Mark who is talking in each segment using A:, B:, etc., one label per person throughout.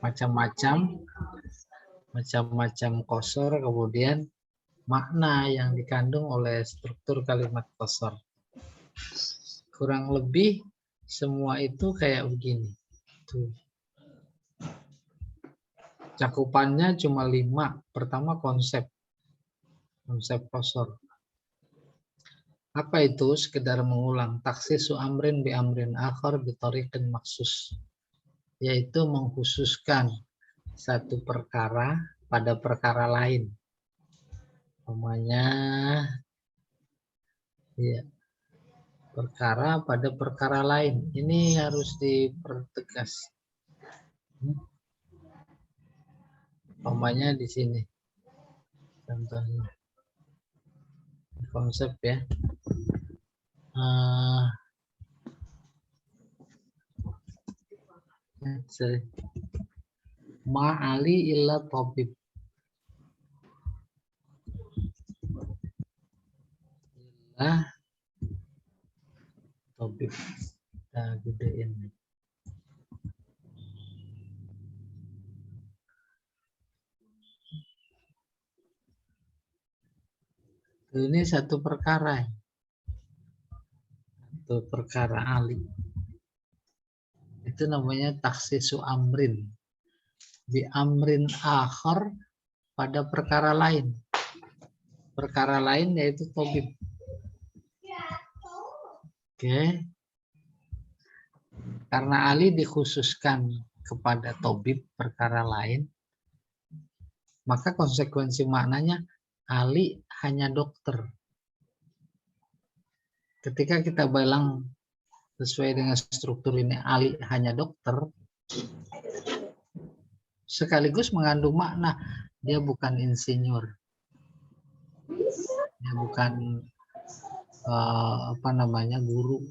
A: macam-macam qasar, kemudian makna yang dikandung oleh struktur kalimat qasar. Kurang lebih semua itu kayak begini. Tuh. Cakupannya cuma 5. Pertama konsep qasar. Apa itu? Sekedar mengulang taksisu amrin bi amrin akhar bi tariqin maksus, yaitu mengkhususkan satu perkara pada perkara lain. Umpamanya ya, perkara pada perkara lain. Ini harus dipertegas. Umpamanya di sini. Contohnya. Konsep ya. Ma'ali illa tabib. Illa tabib. Kita gedein. Ini satu perkara. Satu perkara ali. Itu namanya taksisu amrin. Bi amrin akhar pada perkara lain. Perkara lain yaitu tabib. Oke. Karena ali dikhususkan kepada tabib perkara lain, maka konsekuensi maknanya ali hanya dokter. Ketika kita bilang sesuai dengan struktur ini ali hanya dokter, sekaligus mengandung makna dia bukan insinyur, dia bukan guru,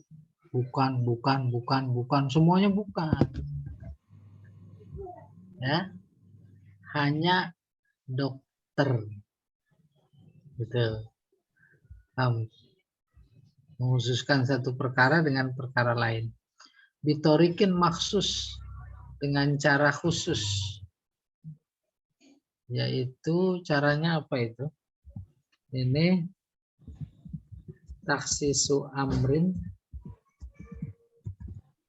A: bukan semuanya bukan, ya, hanya dokter, gitu. Mengkhususkan satu perkara dengan perkara lain. Bitorikin maksus, dengan cara khusus. Yaitu caranya apa itu? Ini taksisu amrin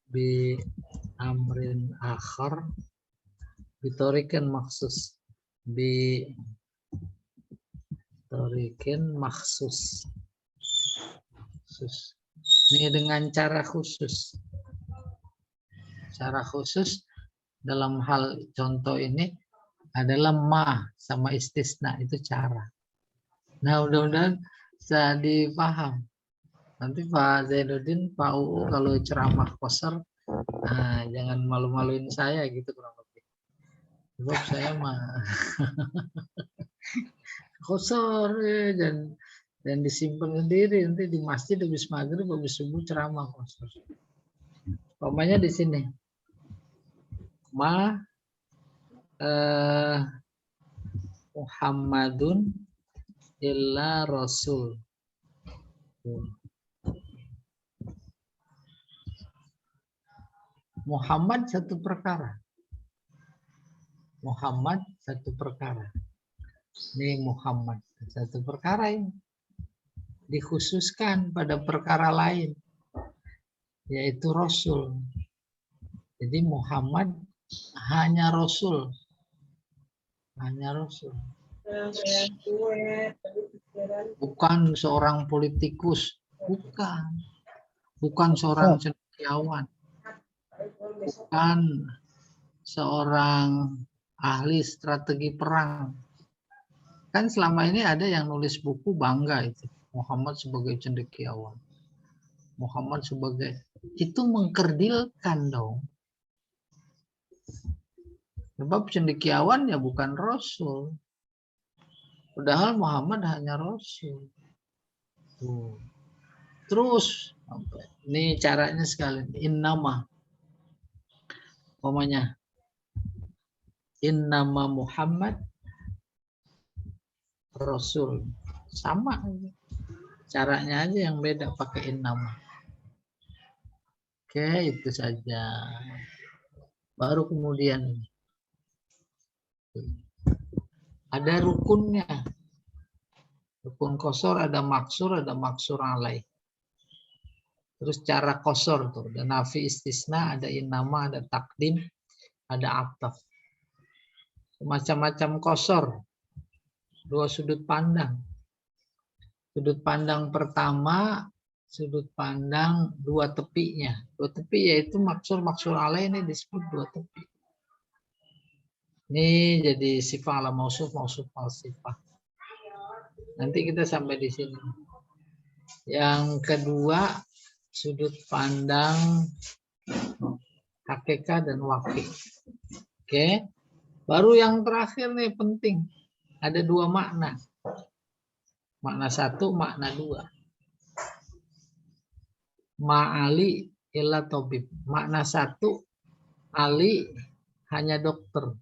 A: bi amrin akhar bitorikin maksus. Bitorikin maksus. Ini dengan cara khusus. Cara khusus dalam hal contoh ini adalah ma sama istisna, itu cara. Nah, mudah-mudahan bisa dipaham. Nanti Pak Zainuddin, Pak UU kalau ceramah qasar, jangan malu-maluin saya gitu kurang lebih. Sebab saya mah qasar dan disimpan sendiri, nanti di masjid habis maghrib habis subuh ceramah qasar. Umpamanya di sini Muhammadun illa rasul. Muhammad satu perkara. Muhammad satu perkara. Ini Muhammad satu perkara ini. Dikhususkan pada perkara lain, yaitu Rasul. Jadi Muhammad hanya Rasul. Hanya Rasul. Bukan seorang politikus. Bukan. Bukan seorang cendekiawan. Bukan seorang ahli strategi perang. Kan selama ini ada yang nulis buku bangga itu. Muhammad sebagai cendekiawan. Muhammad sebagai, itu mengkerdilkan dong. Sebab cendekiawan ya bukan Rasul. Padahal Muhammad hanya Rasul. Terus, ini caranya sekali. Innama. Pokoknya. Innama Muhammad Rasul. Sama. Caranya aja yang beda pakai innama. Oke, itu saja. Baru kemudian Ada rukunnya. Rukun qasar ada maksur alaih. Terus cara qasar tuh, ada nafi istisna, ada innama, ada takdim, ada aktaf. Macam-macam qasar. Dua sudut pandang. Sudut pandang pertama, sudut pandang dua tepinya. Dua tepi yaitu maksur alaih ini disebut dua tepi. Ini jadi sifat ala mausuf al sifat. Nanti kita sampai di sini. Yang kedua, sudut pandang hakikat dan wakil. Oke. Baru yang terakhir nih penting. Ada dua makna. Makna satu, makna dua. Ma'ali illa tabib. Makna satu, Ali hanya dokter.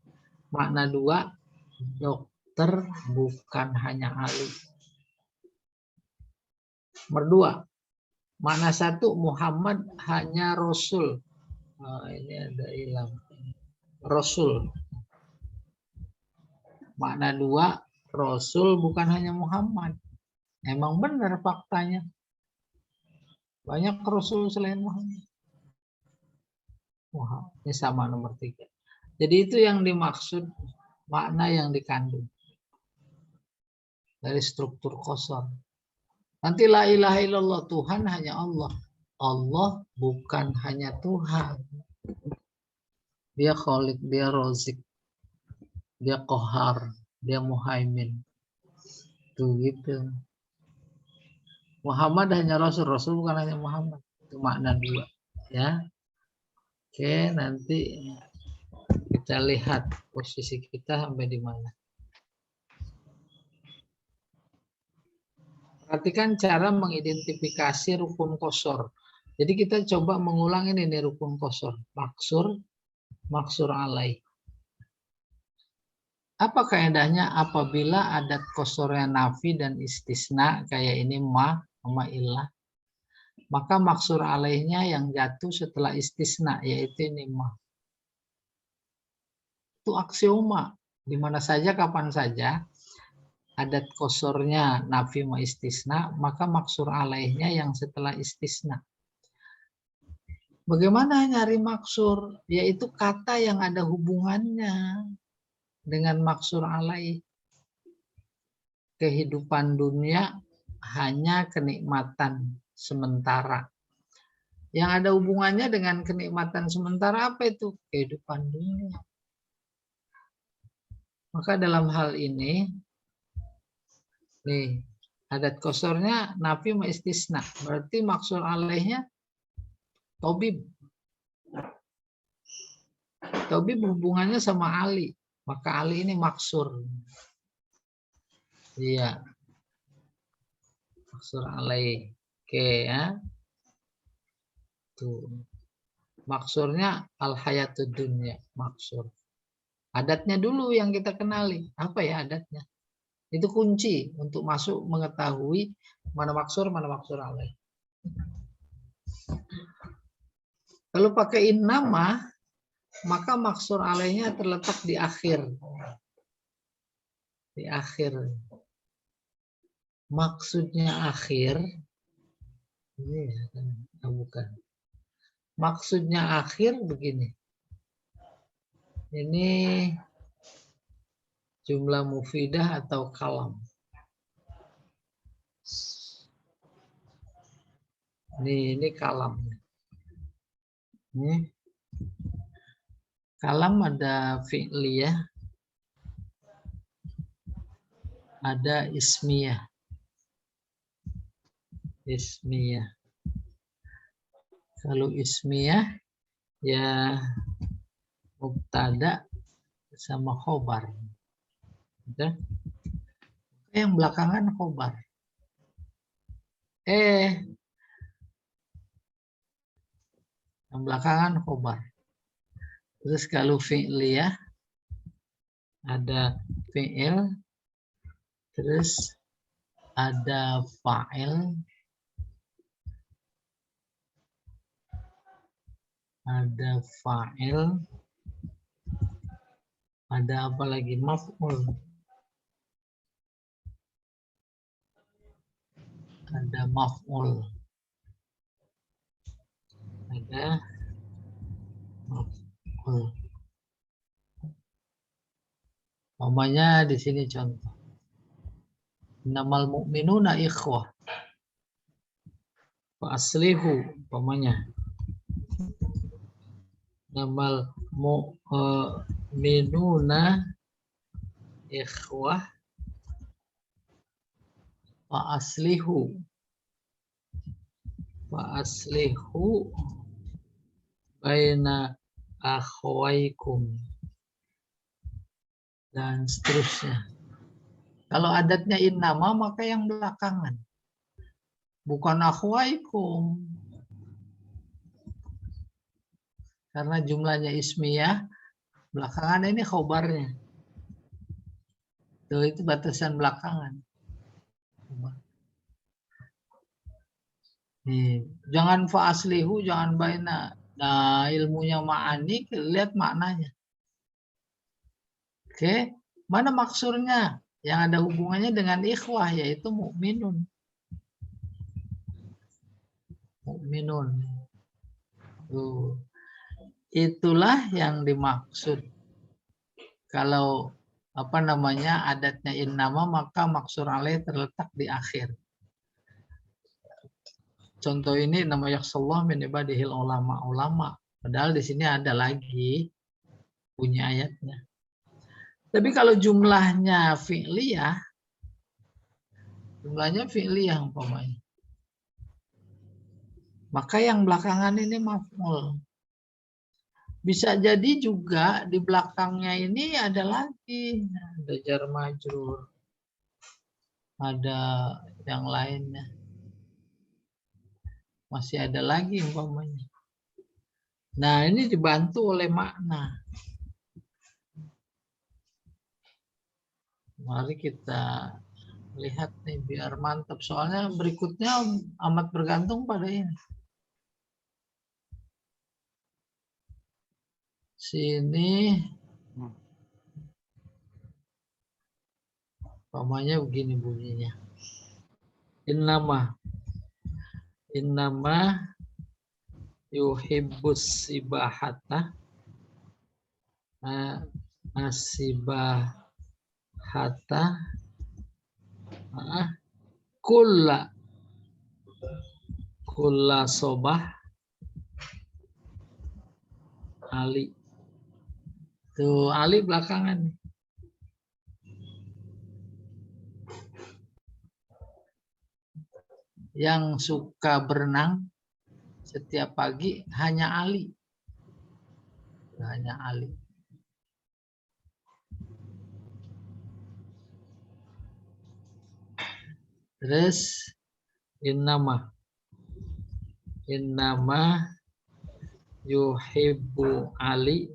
A: Makna dua, dokter bukan hanya Ali. Nomor dua, makna satu, Muhammad hanya Rasul. Oh, ini ada hilang. Rasul. Makna dua, Rasul bukan hanya Muhammad. Emang benar faktanya. Banyak Rasul selain Muhammad. Wah, ini sama nomor tiga. Jadi itu yang dimaksud makna yang dikandung dari struktur qasar. Nanti la ilaha illallah, Tuhan hanya Allah. Allah bukan hanya Tuhan. Dia Khalik, dia Rozik, dia Qahar, dia Muhaimin. Tuh gitu. Muhammad hanya Rasul, Rasul bukan hanya Muhammad. Itu makna dua. Ya. Oke, nanti kita lihat posisi kita sampai di mana. Perhatikan cara mengidentifikasi rukun qasar. Jadi kita coba mengulang ini nih rukun qasar. Maksur alaih. Apa kaidahnya apabila adat qasarnya nafi dan istisna kayak ini ma illah, maka maksur alaihnya yang jatuh setelah istisna yaitu ini ma. Itu aksioma. Di mana saja kapan saja adat qasarnya nafi ma istisna, maka maksur alaihnya yang setelah istisna. Bagaimana nyari maksur? Yaitu kata yang ada hubungannya dengan maksur alaih. Kehidupan dunia hanya kenikmatan sementara. Yang ada hubungannya dengan kenikmatan sementara apa itu? Kehidupan dunia. Maka dalam hal ini, nih, adat qasarnya nafi ma istisna. Berarti maksur alaihnya tabib. Tabib hubungannya sama Ali. Maka Ali ini maksur. Iya. Maksur alaih. Oke ya. Tuh. Maksurnya al-hayatud dunya. Maksur. Adatnya dulu yang kita kenali. Apa ya adatnya? Itu kunci untuk masuk mengetahui mana maksur alaih. Kalau pakai nama, maka maksur alaihnya terletak di akhir. Di akhir. Maksudnya akhir. Ini bukan. Maksudnya akhir begini. Ini jumlah mufidah atau kalam. Ini kalam. Ini kalam ada fi'liyah, ada ismiyah. Ismiyah. Kalau ismiyah ya mubtada sama khobar. Yang belakangan khobar. Yang belakangan khobar. Terus kalau fi'liyah ada fi'il, terus ada fa'il, Ada apa lagi? Maf'ul. Ada maf'ul. Ada maf'ul. Umpamanya di sini contoh. Innamal mu'minuna ikhwah. Fa aslihu umpamanya. Innamal mu'minuna ikhwah fa aslihu baina akhwaikum dan seterusnya. Kalau adatnya innama maka yang belakangan, bukan akhwaikum, karena jumlahnya ismiyah, belakangan ini khobarnya. Tuh, itu batasan belakangan. Nih, jangan fa'aslihu, jangan baina. Nah, ilmunya ma'ani, lihat maknanya. Oke, mana maksurnya? Yang ada hubungannya dengan ikhwah, yaitu mukminun. Mukminun. Tuh. Itulah yang dimaksud. Kalau adatnya innama, maka maksur alaih terletak di akhir. Contoh ini nama yaksallah min ibadihil ulama. Padahal di sini ada lagi bunyi ayatnya. Tapi kalau jumlahnya fi'liyah umpamanya, maka yang belakangan ini maf'ul. Bisa jadi juga di belakangnya ini ada lagi, ada jar majrur, ada yang lainnya. Masih ada lagi umpamanya. Nah, ini dibantu oleh makna. Mari kita lihat nih biar mantap. Soalnya berikutnya amat bergantung pada ini. Sini umpamanya begini bunyinya. Innama yuhibbus sibahata asibahata kulla sobah Ali. Tuh, Ali belakangan. Yang suka berenang setiap pagi hanya Ali. Hanya Ali. Terus innama yuhibbu Ali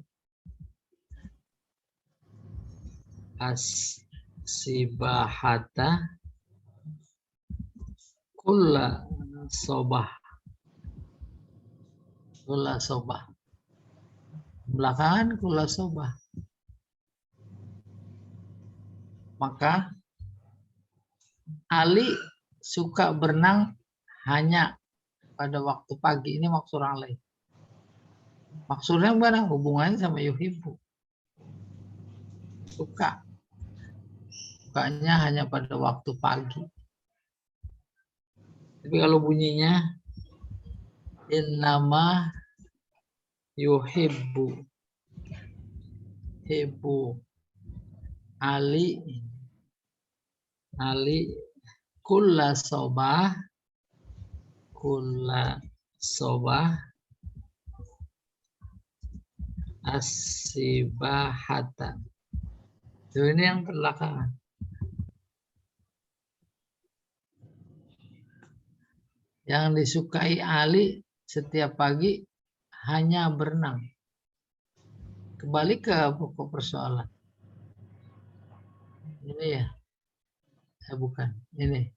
A: as-sibahata kulla sobah. Belakangan kulla sobah. Maka Ali suka berenang hanya pada waktu pagi. Ini maksud alaih. Maksudnya mana? Hubungannya sama yuhibbu. Sukanya hanya pada waktu pagi. Tapi kalau bunyinya innama yuhibbu Ali kulla sobah as-sibahata. Ini yang belakangan. Yang disukai Ali setiap pagi hanya berenang. Kembali ke pokok persoalan. Ini ya. Bukan. Ini.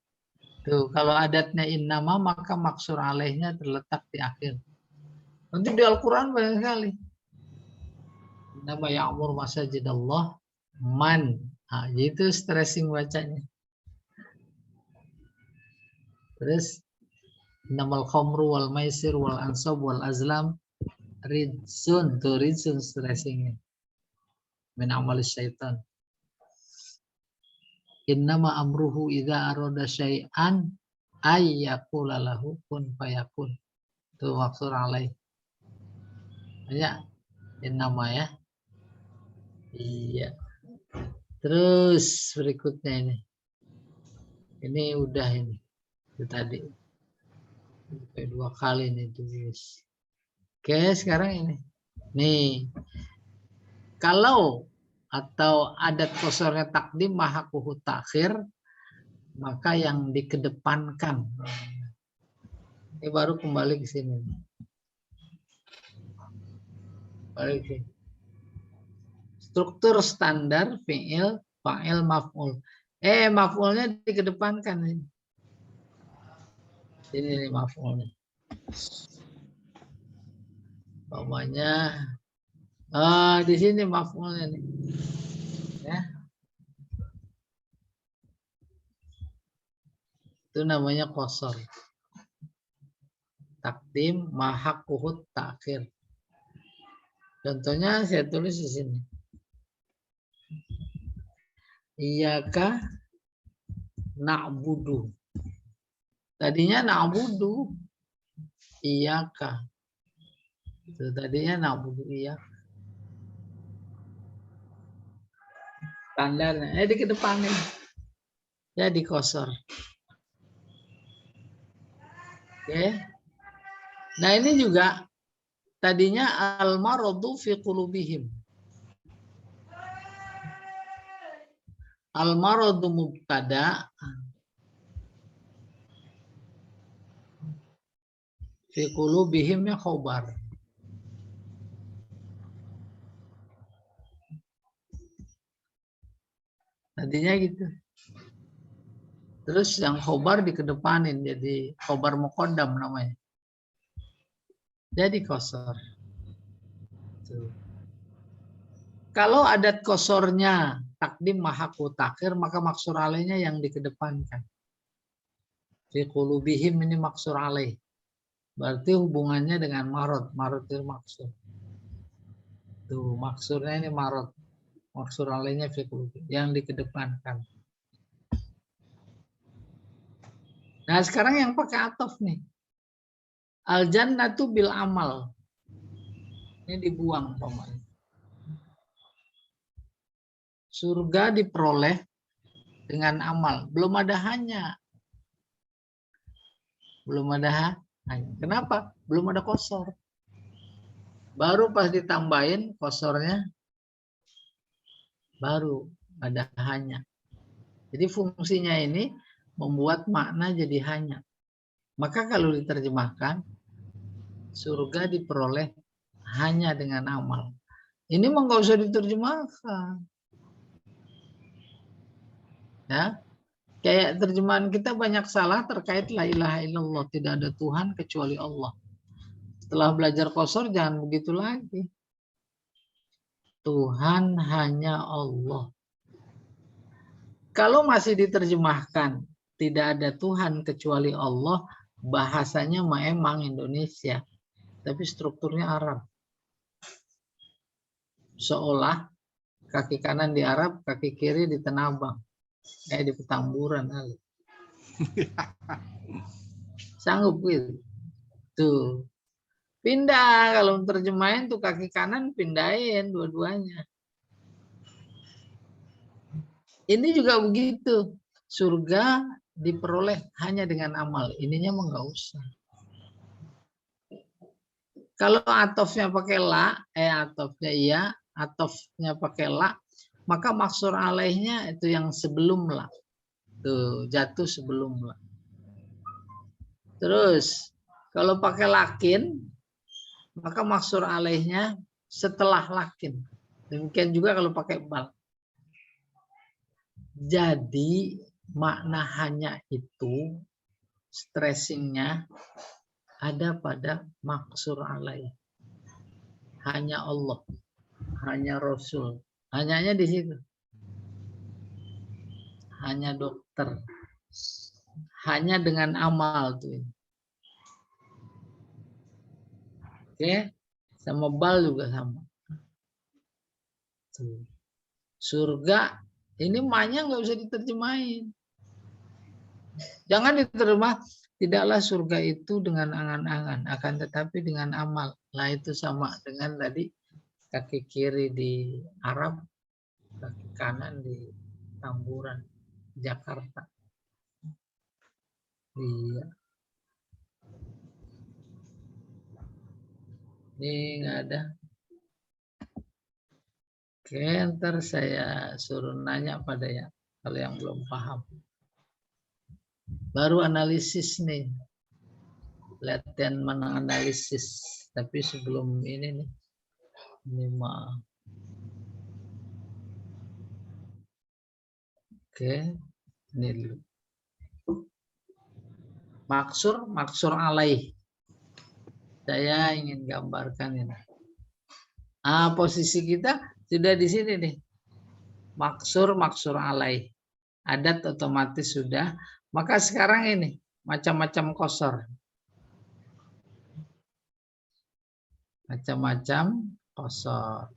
A: Tuh, kalau adatnya innama maka maksur alaihnya terletak di akhir. Nanti di Al-Quran banyak sekali. Nama ya'mur masajidallah man. Nah, gitu stressing bacanya. Terus namal khamru wal maisir wal ansab wal azlam ridsun, tuh ridsun stressingnya. Min amal syaitan. Innama amruhu idza arada syai'an ay yaqula lahu kun fayakun. Tuh maksud alaih. Ya, innama ya. Iya. Terus berikutnya ini. Ini udah ini. Itu tadi. Dua kali nih tulis. Oke, sekarang ini. Nih. Kalau atau adat kosornya takdim mahakuhu takhir, maka yang dikedepankan. Ini baru kembali ke sini. Balik ke sini. Struktur standar fi'il, fa'il, maf'ul. Maf'ulnya dikedepankan ini. Ini maf'ulnya. Umpamanya di sini maf'ulnya nih. Ya. Itu namanya qasar. Takdim mahakuhu takhir. Contohnya saya tulis di sini. Iyyaka na'budu. Tadinya na'budu iyyaka. Itu tadinya na'budu iyyaka. Standarnya dikedepanin. Jadi kosor. Oke. Nah, ini juga tadinya al-maradu fi qulubihim. Al-maradu mubtada fi qulubihim ya khobar. Tadinya gitu. Terus yang khobar dikedepanin jadi khobar muqaddam namanya. Jadi kosor. Tuh. Kalau adat kosornya takdim mahaku takhir, maka maksur alaihnya yang dikedepankan. Fi qulubihim ini maksur alaih. Berarti hubungannya dengan marot. Marot itu maksur. Tuh, maksurnya ini marot. Maksur alaihnya fi qulubihim. Yang dikedepankan. Nah, sekarang yang pakai atof nih. Al-jannatu bil amal. Ini dibuang pokoknya. Surga diperoleh dengan amal. Belum ada hanya. Belum ada hanya. Kenapa? Belum ada kosor. Baru pas ditambahin kosornya, baru ada hanya. Jadi fungsinya ini membuat makna jadi hanya. Maka kalau diterjemahkan, surga diperoleh hanya dengan amal. Ini mah nggak usah diterjemahkan. Ya, kayak terjemahan kita banyak salah terkait la ilaha illallah, tidak ada Tuhan kecuali Allah. Setelah belajar qasar jangan begitu lagi. Tuhan hanya Allah. Kalau masih diterjemahkan tidak ada Tuhan kecuali Allah, bahasanya memang Indonesia, tapi strukturnya Arab. Seolah kaki kanan di Arab, kaki kiri di Tanabang. Di Petamburan. Sanggup gitu. Tuh. Pindah kalau terjemahin tuh kaki kanan pindahin dua-duanya. Ini juga begitu. Surga diperoleh hanya dengan amal. Ininya mah nggak usah. Kalau atofnya pakai la, atofnya iya, atofnya pakai la, maka maksur alaihnya itu yang sebelum la. Tuh, jatuh sebelum la. Terus, kalau pakai lakin, maka maksur alaihnya setelah lakin. Demikian juga kalau pakai bal. Jadi, makna hanya itu, stressingnya ada pada maksur alaih. Hanya Allah. hanya Rasul. Hanyanya di situ. Hanya dokter. Hanya dengan amal tuh. Oke. Sama bal juga sama. Tuh. Surga ini mahnya nggak usah diterjemahin. Jangan diterjemah. Tidaklah surga itu dengan angan-angan, akan tetapi dengan amal. Nah itu sama dengan tadi kaki kiri di Arab, kaki kanan di Tamburan, Jakarta. Iya. Ini nggak ada. Oke, ntar saya suruh nanya pada ya kalau yang belum paham. Baru analisis nih. Latihan menganalisis. Tapi sebelum ini nih. Ini mah. Oke, ini dulu. Maksur alaih. Saya ingin gambarkan ini. Ah, posisi kita sudah di sini nih. Maksur alaih. Adat otomatis sudah. Maka sekarang ini macam-macam kosor. Macam-macam kosor.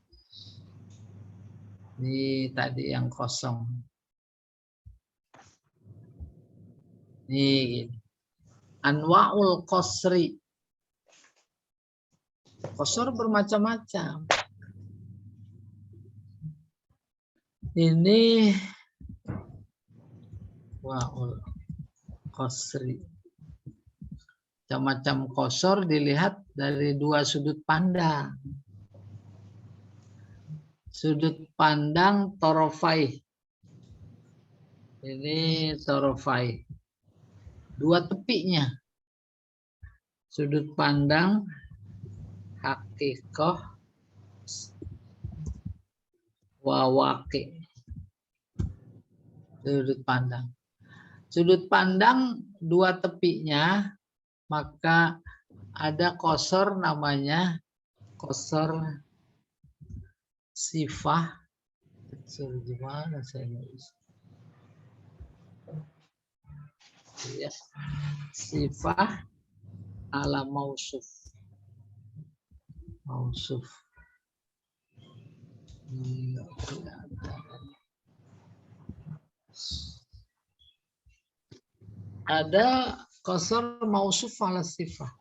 A: Ini tadi yang kosong. Ini gini. Anwa'ul qasri. Kosor bermacam-macam. Ini wa'ul qasri. Macam-macam kosor dilihat dari dua sudut pandang. Sudut pandang torofai. Ini torofai. Dua tepinya. Sudut pandang hakikoh wawaki. Sudut pandang. Sudut pandang dua tepinya, maka ada kosor namanya kosor sifah. Gimana saya nulis? Ya. Sifah ala mausuf. Mausuf. Ada kosor mausuf ala sifah.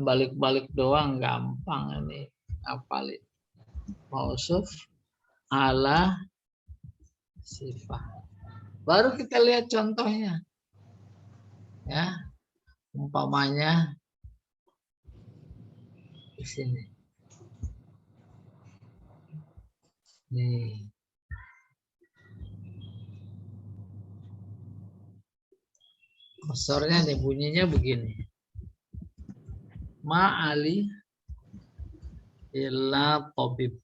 A: Balik-balik doang gampang ini. Apalin. Mausuf ala sifah. Baru kita lihat contohnya. Ya. Umpamanya di sini. Nih. Kosornya nih bunyinya begini. Ma'ali illa tabib.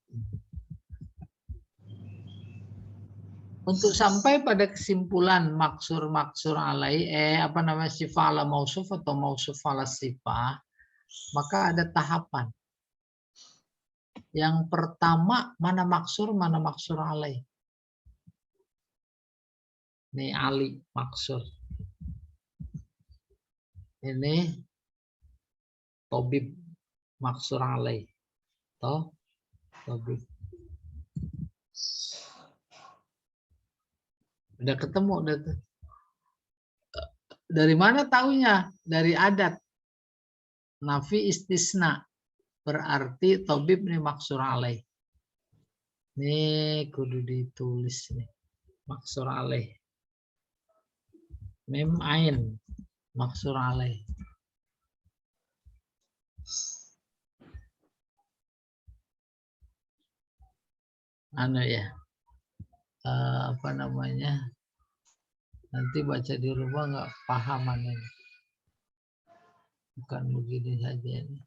A: Untuk sampai pada kesimpulan maksur alai sifah ala mausuf atau mausuf ala sifah, maka ada tahapan. Yang pertama mana maksur alai. Ini ali maksur. Ini tabib maksur alai. Toh tabib. Udah ketemu udah tuh. Dari mana taunya? Dari adat. Nafi istisna. Berarti tabib ini maksur alaih. Ini kudu ditulis nih. Maksur alaih. Mim ain. Maksur alaih. Anu ya. Apa namanya? Nanti baca di rumah nggak paham ini. Bukan begini saja ini.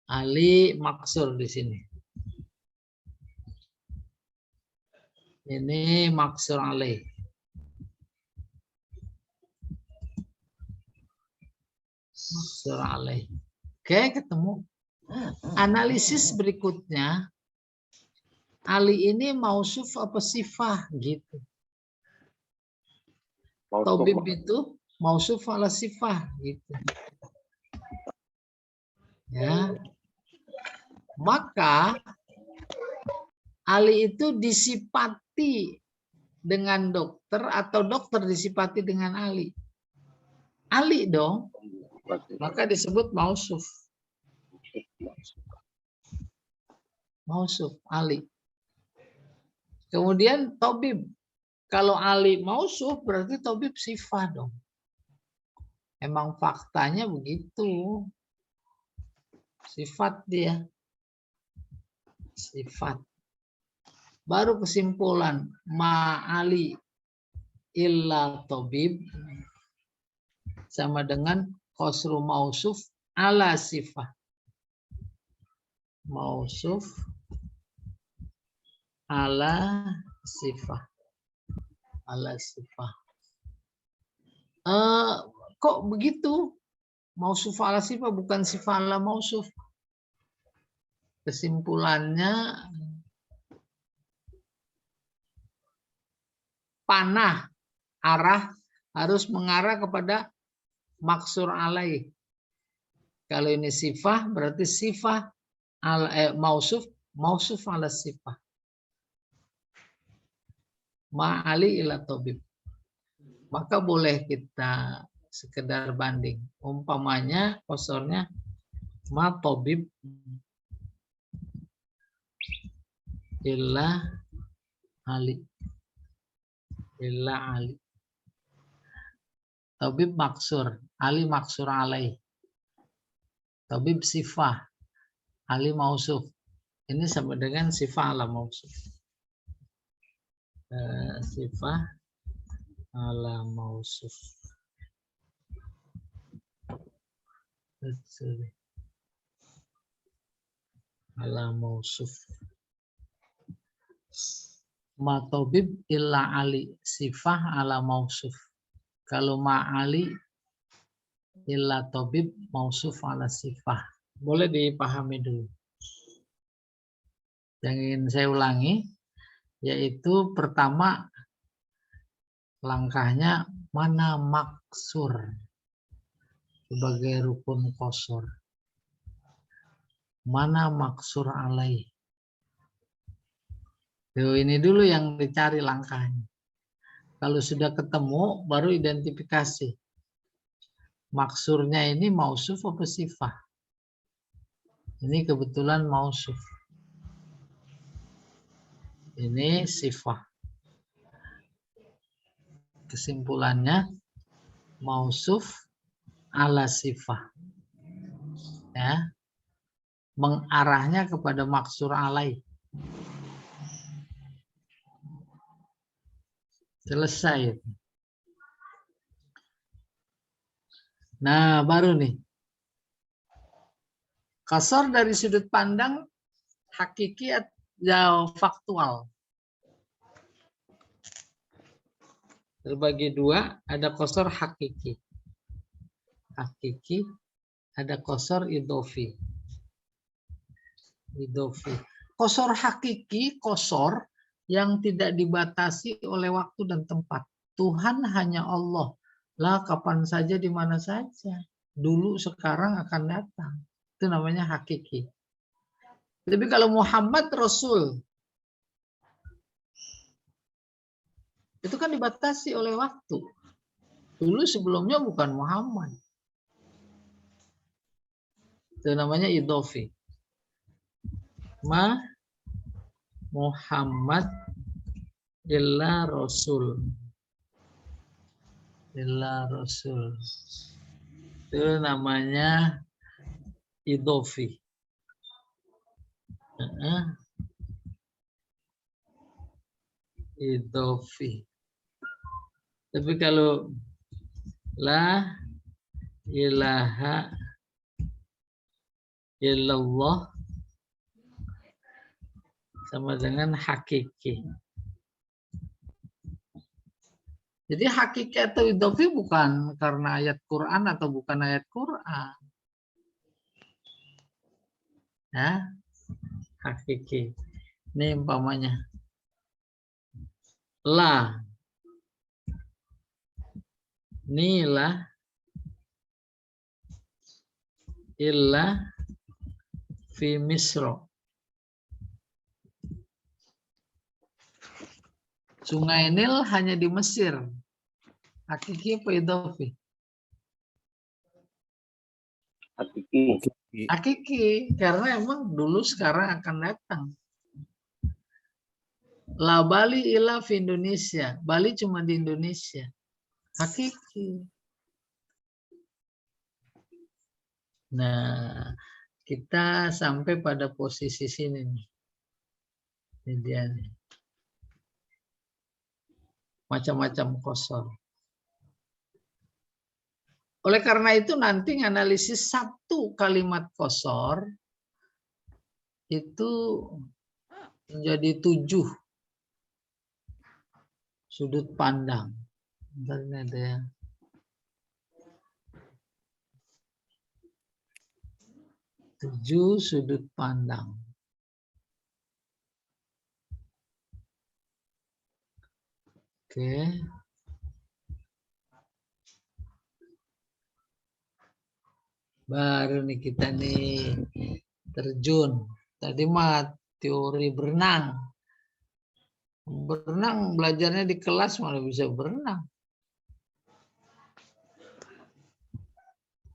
A: Ali maksur di sini. Ini maksur alaih. Maksur alaih. Oke, ketemu. Analisis berikutnya, Ali ini mausuf apa sifah gitu. Tabib itu mausuf ala sifah gitu. Ya. Maka Ali itu disifati dengan dokter atau dokter disifati dengan Ali. Ali dong. Maka disebut mausuf. Mausuf Ali. Kemudian tabib. Kalau Ali mausuf berarti tabib sifah dong. Emang faktanya begitu. Sifat dia. Sifat. Baru kesimpulan ma'ali illa tabib sama dengan qasru mausuf ala sifah. Mausuf ala sifah. Ala sifah. Kok begitu? Mausuf ala sifah bukan sifah ala mausuf. Kesimpulannya panah arah harus mengarah kepada maksur alaih. Kalau ini sifah berarti sifah mausuf ala sifah. Ma'ali ila tabib. Maka boleh kita sekedar banding. Umpamanya kosornya ma tabib illa ali. Illa ali. Tabib maksur, ali maksur alaih. Tabib sifah, ali mausuf. Ini sama dengan sifah ala mausuf. Sifah ala mausuf. Ala mausuf. Ma tabib illa ali, sifah ala mausuf. Kalau ma'ali illa tabib mausuf ala sifah. Boleh dipahami dulu. Yang ingin saya ulangi, yaitu pertama langkahnya mana maksur sebagai rukun qasar. Mana maksur alaih. Ini dulu yang dicari langkahnya. Kalau sudah ketemu, baru identifikasi. Maksurnya ini mausuf apa sifah? Ini kebetulan mausuf. Ini sifah. Kesimpulannya, mausuf ala sifah. Ya. Mengarahnya kepada maksur alaih. Selesai. Nah, baru nih. Qasar dari sudut pandang hakiki atau faktual. Terbagi dua, ada qasar hakiki. Hakiki, ada qasar idhofi. Idhofi. Qasar hakiki, qasar yang tidak dibatasi oleh waktu dan tempat. Tuhan hanya Allah. Lah kapan saja di mana saja. Dulu, sekarang, akan datang. Itu namanya hakiki. Tapi kalau Muhammad Rasul, itu kan dibatasi oleh waktu. Dulu sebelumnya bukan Muhammad. Itu namanya idhofi. Ma Muhammad illa Rasul. Illa Rasul. Itu namanya idhofi. Idhofi. Tapi kalau la ilaha illallah sama dengan hakiki. Jadi hakiki atau idofi bukan karena ayat Quran atau bukan ayat Quran. Ya, hakiki. Ini umpamanya. La. Nilah. Illa fi Misro. Sungai Nil hanya di Mesir. Hakiki apa idofi?
B: Hakiki.
A: Hakiki, karena emang dulu sekarang akan datang. La Bali ila fi Indonesia. Bali cuma di Indonesia. Hakiki. Nah, kita sampai pada posisi sini nih. Ini dia nih. Macam-macam kosor. Oleh karena itu nanti analisis satu kalimat kosor itu menjadi 7 sudut pandang. Bentar, ini ada ya. Tujuh sudut pandang. Oke. Baru nih kita nih terjun. Tadi mah teori berenang. Berenang belajarnya di kelas malah bisa berenang.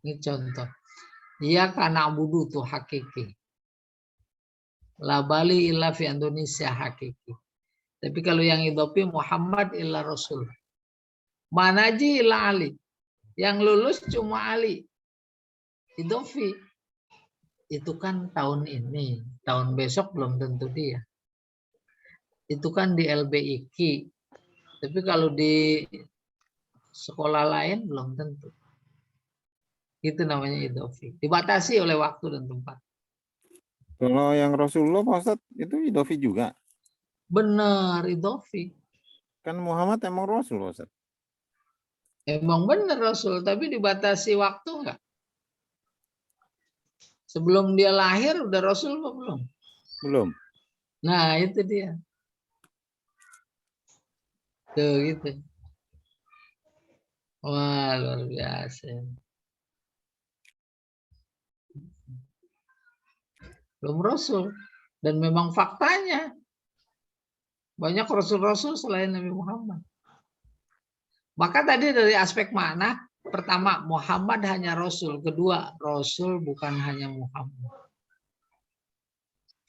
A: Ini contoh. Iya karena abudu tuh hakiki. La Bali illa fi Indonesia hakiki. Tapi kalau yang idopi Muhammad illa Rasul. Manaji illa Ali. Yang lulus cuma Ali. Idofi. Itu kan tahun ini. Tahun besok belum tentu dia. Itu kan di LBIQ. Tapi kalau di sekolah lain belum tentu. Itu namanya idofi. Dibatasi oleh waktu dan tempat.
C: Kalau yang Rasulullah Pak Ustadz itu idofi juga.
A: Benar, idofi.
C: Kan Muhammad emang Rasul Pak Ustadz.
A: Emang benar Rasul, tapi dibatasi waktu enggak? Sebelum dia lahir udah Rasul apa belum?
C: Belum.
A: Nah, itu dia. Tuh gitu. Wah, luar biasa. Belum Rasul. Dan memang faktanya banyak Rasul-Rasul selain Nabi Muhammad. Maka tadi dari aspek makna, pertama Muhammad hanya Rasul. Kedua, Rasul bukan hanya Muhammad.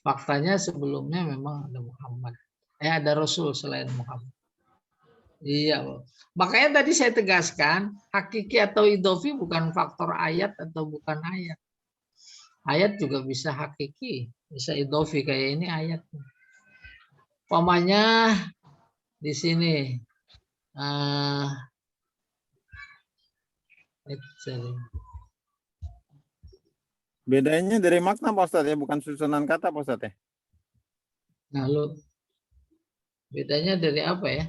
A: Faktanya sebelumnya memang ada Muhammad. Ada Rasul selain Muhammad. Iya, makanya tadi saya tegaskan hakiki atau idofi bukan faktor ayat atau bukan ayat. Ayat juga bisa hakiki, bisa idofi kayak ini ayat. Umpamanya di sini
C: Bedanya dari makna Pak Ustadz ya, bukan susunan kata Pak Ustadz ya.
A: Lalu bedanya dari apa ya?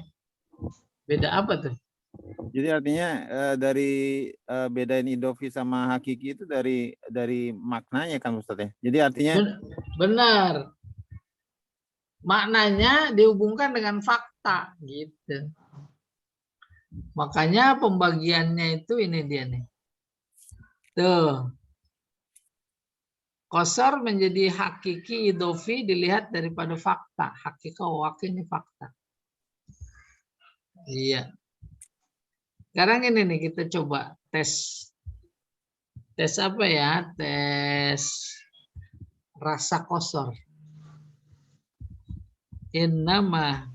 A: Beda apa tuh?
C: Jadi artinya dari bedain idofi sama hakiki itu dari maknanya kan Ustadz ya. Jadi artinya
A: benar. Maknanya dihubungkan dengan fakta gitu. Makanya pembagiannya itu ini dia nih. Tuh. Qasar menjadi hakiki idofi dilihat daripada fakta. Hakika wakil ini fakta. Iya. Sekarang ini nih kita coba tes. Tes apa ya? Tes rasa qasar. Innama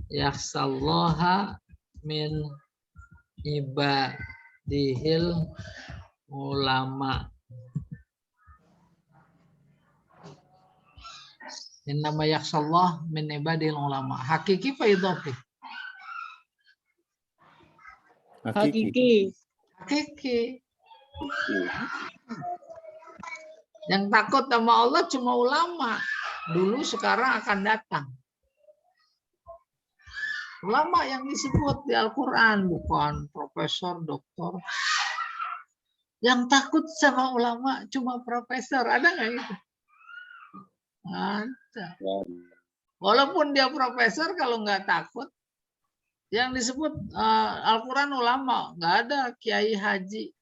A: yakhsallaha min ibadihil ulama. Innama yakhsallah min ibadihil ulama. Hakiki fa idhofi?
C: hakiki.
A: Hakiki. Yang takut sama Allah cuma ulama. Dulu sekarang akan datang. Ulama yang disebut di Al-Quran, bukan profesor, doktor. Yang takut sama ulama cuma profesor. Ada nggak itu? Ada. Walaupun dia profesor, kalau nggak takut, yang disebut Al-Quran ulama, nggak ada kiai haji.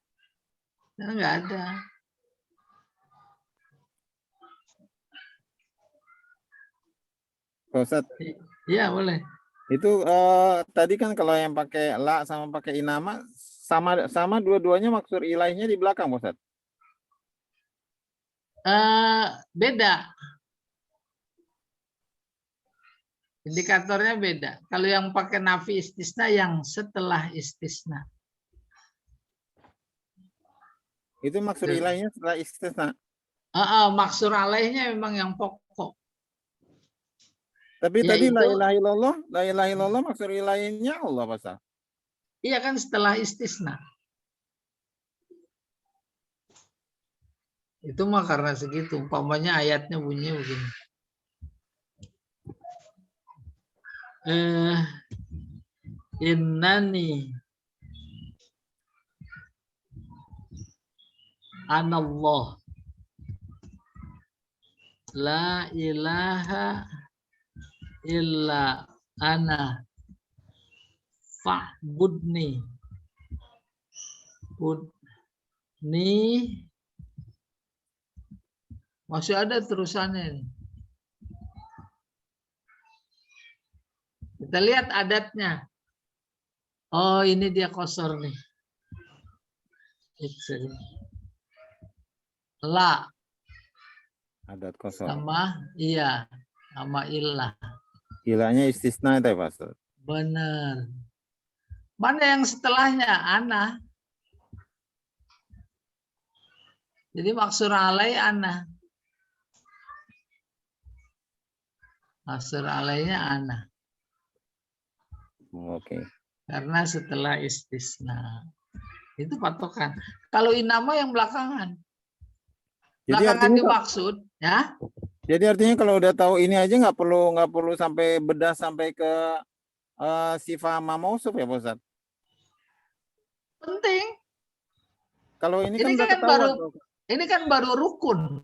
A: Nggak ada.
C: Pak Ustadz,
A: Iya, boleh.
C: itu tadi kan kalau yang pakai la sama pakai inama sama dua-duanya maksud ilahnya di belakang, Pak Ustadz.
A: Beda. Indikatornya beda. Kalau yang pakai nafi istisna yang setelah istisna.
C: Itu maksud ilahnya setelah istisna.
A: Maksur alaihnya memang yang pokok.
C: Tapi
A: Ya,
C: tadi la
A: itu-
C: ilaha illallah maksud ilahnya Allah, Pak Ustadz.
A: Iya kan setelah istisna. Itu mah karena segitu. Umpamanya ayatnya bunyinya begini. Innani anallah la ilaha illa ana fa'budni budni. Masih ada terusannya ini. Kita lihat adatnya. Oh, ini dia kosor nih. La
C: Adat kosong.
A: sama ilah.
C: Ilahnya istisna itu, Pak Ustadz.
A: Benar. Mana yang setelahnya? Ana. Jadi maksur alai ana. Maksur alainya ana.
C: Oke.
A: Karena setelah istisna. Itu patokan. Kalau inama yang belakangan.
C: Jadi
A: Belakangan
C: artinya
A: dimaksud, ya.
C: Jadi artinya kalau udah tahu ini aja nggak perlu sampai bedah sampai ke sifat mausuf ya, Pak Ustadz.
A: Penting.
C: Kalau ini kan
A: Ini
C: udah
A: kan
C: ketahuan.
A: Ini kan baru rukun.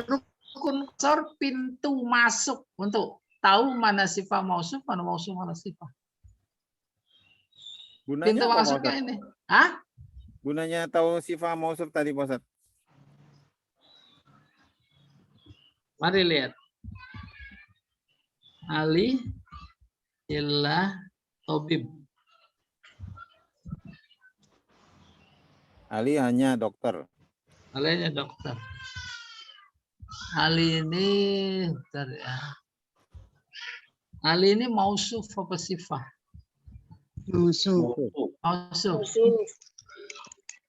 A: Rukun kosor pintu masuk untuk tahu mana sifat mausuf, mana sifat.
C: Gunanya
A: Pintu
C: apa, Pak
A: masuknya
C: Ustadz?
A: ini. Hah?
C: Gunanya tahu sifat mausuf tadi, Pak Ustadz.
A: Mari lihat. Ali illah tabib.
C: Ali hanya dokter.
A: Alinya dokter. Ali ini bentar ya. Ali ini mausuf apa sifat?
D: Mausuf.
A: Mausuf.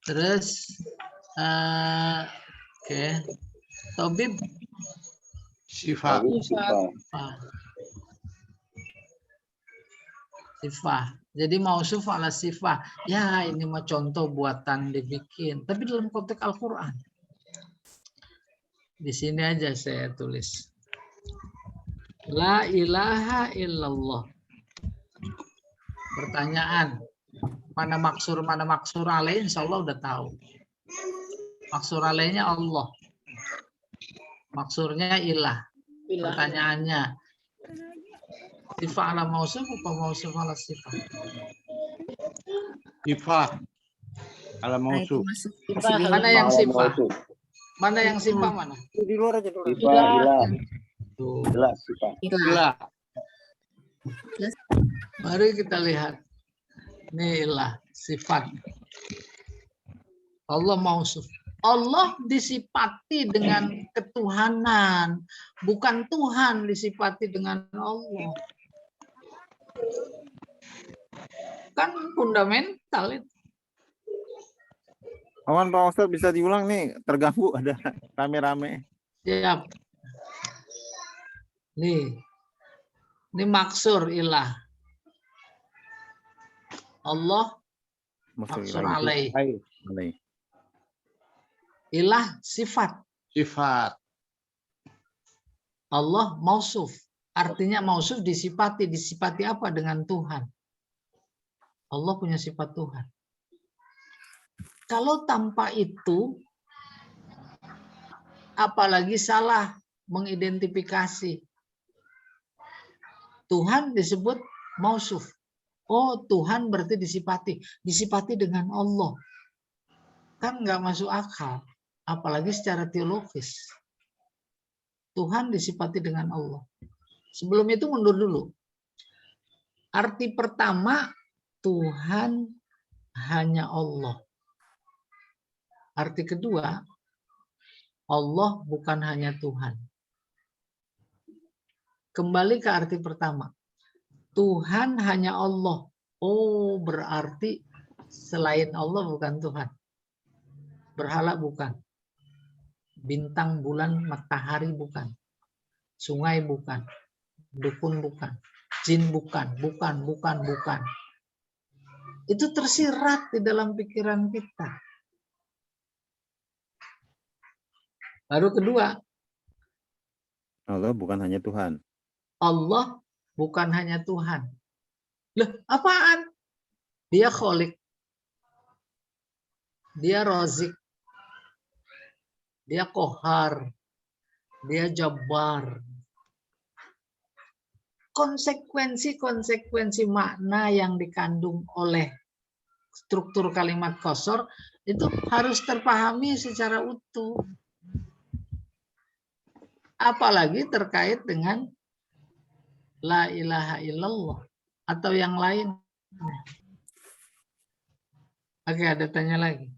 A: Terus oke. Tabib
B: Sifat.
A: sifat. Jadi mausuf ala sifat. Ya, ini mah contoh buatan dibikin. Tapi dalam konteks Al-Quran. Di sini aja saya tulis. La ilaha illallah. Pertanyaan. Mana maksur alaih, insya Allah udah tahu. Maksur alaihnya Allah. Maksurnya ilah. Pertanyaannya. Sifat ala mausuf apa mausuf ala sifat?
B: Sifat. Ala mausuf.
A: Mana yang sifat? Mana yang sifat mana?
C: Di luar aja dulu.
B: Sifat ilah.
A: Tuh.
B: Ilah sifat.
D: Ilah.
A: Mari kita lihat. Ini ilah sifat. Allah mausuf. Allah disifati dengan ketuhanan, bukan Tuhan disifati dengan Allah. Kan fundamental itu.
C: Awan Pak Ustadz bisa diulang nih, terganggu ada rame-rame.
A: Siap. Nih. Ini maksur ilah. Allah maksur alaih. Ilah sifat.
B: Sifat.
A: Allah mausuf. Artinya mausuf disifati. Disifati apa? Dengan Tuhan. Allah punya sifat Tuhan. Kalau tanpa itu, apalagi salah mengidentifikasi. Tuhan disebut mausuf. Oh, Tuhan berarti disifati. Disifati dengan Allah. Kan nggak masuk akal. Apalagi secara teologis. Tuhan disifati dengan Allah. Sebelum itu mundur dulu. Arti pertama, Tuhan hanya Allah. Arti kedua, Allah bukan hanya Tuhan. Kembali ke arti pertama. Tuhan hanya Allah. Oh, berarti selain Allah bukan Tuhan. Berhala bukan. Bintang, bulan, matahari bukan. Sungai bukan. Dukun bukan. Jin bukan. Bukan. Itu tersirat di dalam pikiran kita. Baru kedua.
C: Allah bukan hanya Tuhan.
A: Allah bukan hanya Tuhan. Loh, apaan? Dia Kholik. Dia Rozik. Dia Kohar. Dia Jabbar. Konsekuensi-konsekuensi makna yang dikandung oleh struktur kalimat qasar itu harus terpahami secara utuh. Apalagi terkait dengan la ilaha illallah atau yang lain. Oke, ada tanya lagi.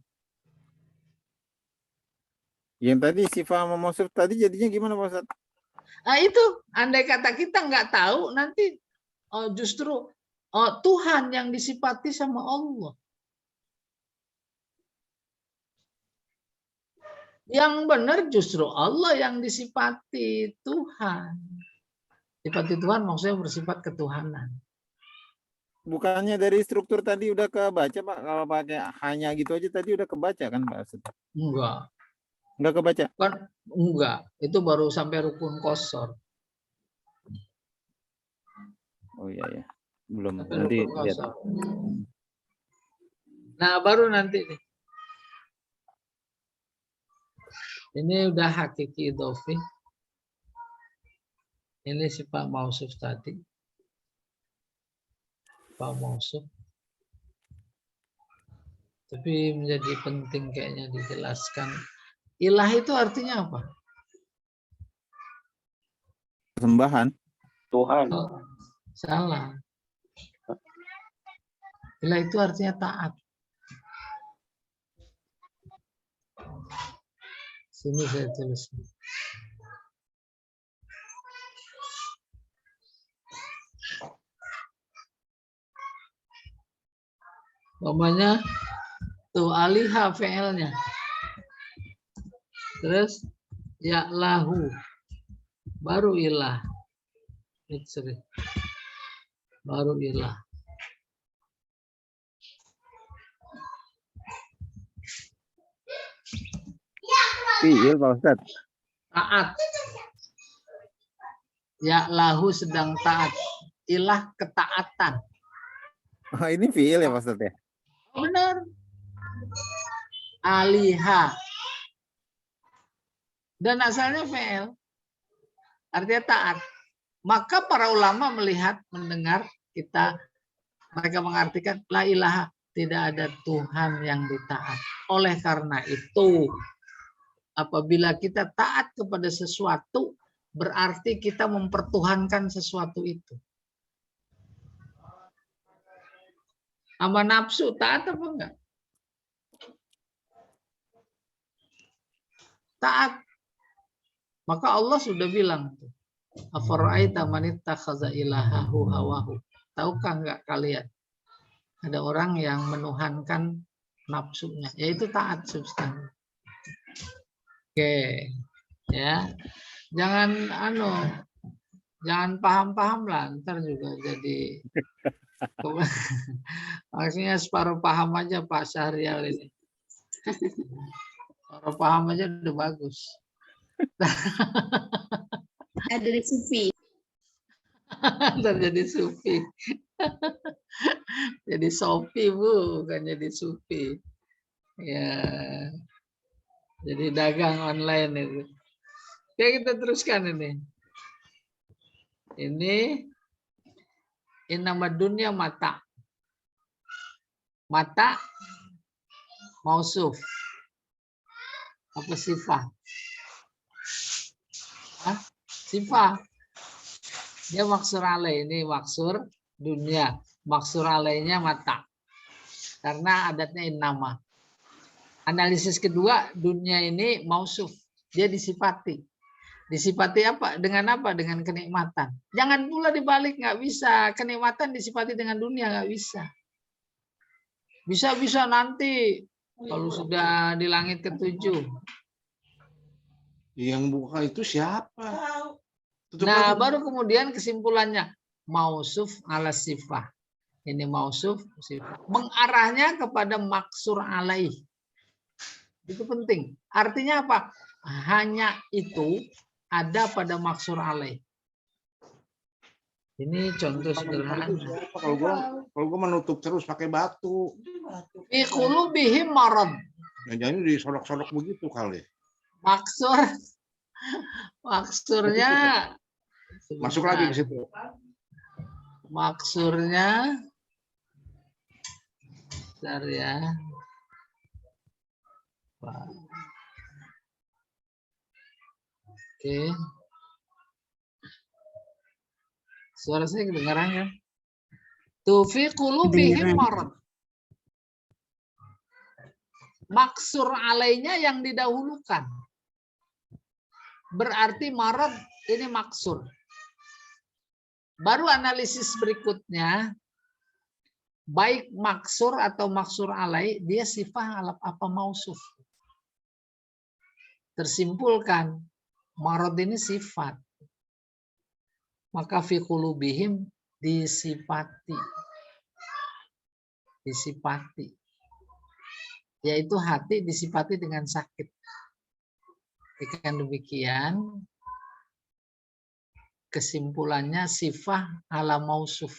C: Yang tadi sifat sama mausuf tadi jadinya gimana Pak Ustadz?
A: Nah itu, andai kata kita nggak tahu, nanti justru Tuhan yang disifati sama Allah. Yang benar justru Allah yang disifati Tuhan. Sifati Tuhan maksudnya bersifat ketuhanan.
C: Bukannya dari struktur tadi udah kebaca Pak? Kalau pakai hanya gitu aja tadi udah kebaca kan Pak Ustadz?
A: Enggak.
C: Enggak kebaca?
A: Kan enggak. Itu baru sampai rukun qasar.
C: Oh iya ya. Belum.
A: Sampai
C: Nanti
A: rukun
C: lihat.
A: qasar. Nah, baru nanti nih. Ini udah hakiki idhofi. Ini sifat mausuf tadi. Sifat mausuf. Tapi menjadi penting kayaknya dijelaskan. Ilah itu artinya apa?
C: Sembahan.
E: Tuhan.
A: Oh, salah. Ilah itu artinya taat. Sini saya tulis. Umpamanya tuh alihah fi'ilnya. Terus ya lahu. Baru ilah. Baru ilah.
C: Fi'il Pak Ustadz.
A: Taat. Ya lahu sedang taat. Ilah ketaatan.
C: Oh, ini fi'il ya Pak Ustadz ya?
A: Benar. Alihah. Dan asalnya fi'il. Artinya taat. Maka para ulama melihat, mendengar kita, mereka mengartikan la ilaha, tidak ada Tuhan yang ditaat. Oleh karena itu, apabila kita taat kepada sesuatu, berarti kita mempertuhankan sesuatu itu. Sama nafsu, taat apa enggak? Taat. Maka Allah sudah bilang, afara'aita man ittakhadha ilahahu hawahu. Tahukah enggak kalian? Ada orang yang menuhankan nafsunya, yaitu taat substan. Oke. Ya. Jangan jangan paham-paham lah, ntar juga jadi maksudnya separuh paham aja Pak Syahrial ini. Separuh paham aja udah bagus.
D: Dari Sufi.
A: Ntar jadi sufi. Jadi sofi Bu, bukan jadi sufi. Ya, jadi dagang online itu. Oke, kita teruskan ini. Ini nama dunia mata. Mata mausuf. Apa sifat? Hah? Sifat. Dia maksur alaih. Ini maksur dunia. Maksur alaihnya mata. Karena adatnya innama. Analisis kedua, dunia ini mausuf. Dia disifati. Disifati apa? Dengan apa? Dengan kenikmatan. Jangan pula dibalik, nggak bisa. Kenikmatan disifati dengan dunia, nggak bisa. Bisa-bisa nanti kalau sudah di langit ketujuh.
B: Yang buka itu siapa? Tutup
A: Nah,
B: lagi.
A: baru kemudian kesimpulannya mausuf ala sifah. Ini mausuf sifah. Mengarahnya kepada maksur alaih. Itu penting. Artinya apa? Hanya itu ada pada maksur alaih. Ini contoh sederhana.
B: Kalau gua menutup terus pakai batu.
A: Fi qulubihim marad.
B: Jangan disodok-sodok begitu kali.
A: Maksurnya
B: Masuk lagi ke situ.
A: Maksurnya bentar ya. Oke. Suara saya kedengaran kan? Tufi qulubihim marad. Maksur alainya yang didahulukan. Berarti marad ini maksur. Baru analisis berikutnya, baik maksur atau maksur alai, dia sifat alap apa mausuf. Tersimpulkan, marad ini sifat. Maka fi qulubihim disifati. Disifati. Yaitu hati disifati dengan sakit. Dengan demikian, kesimpulannya sifat ala mausuf.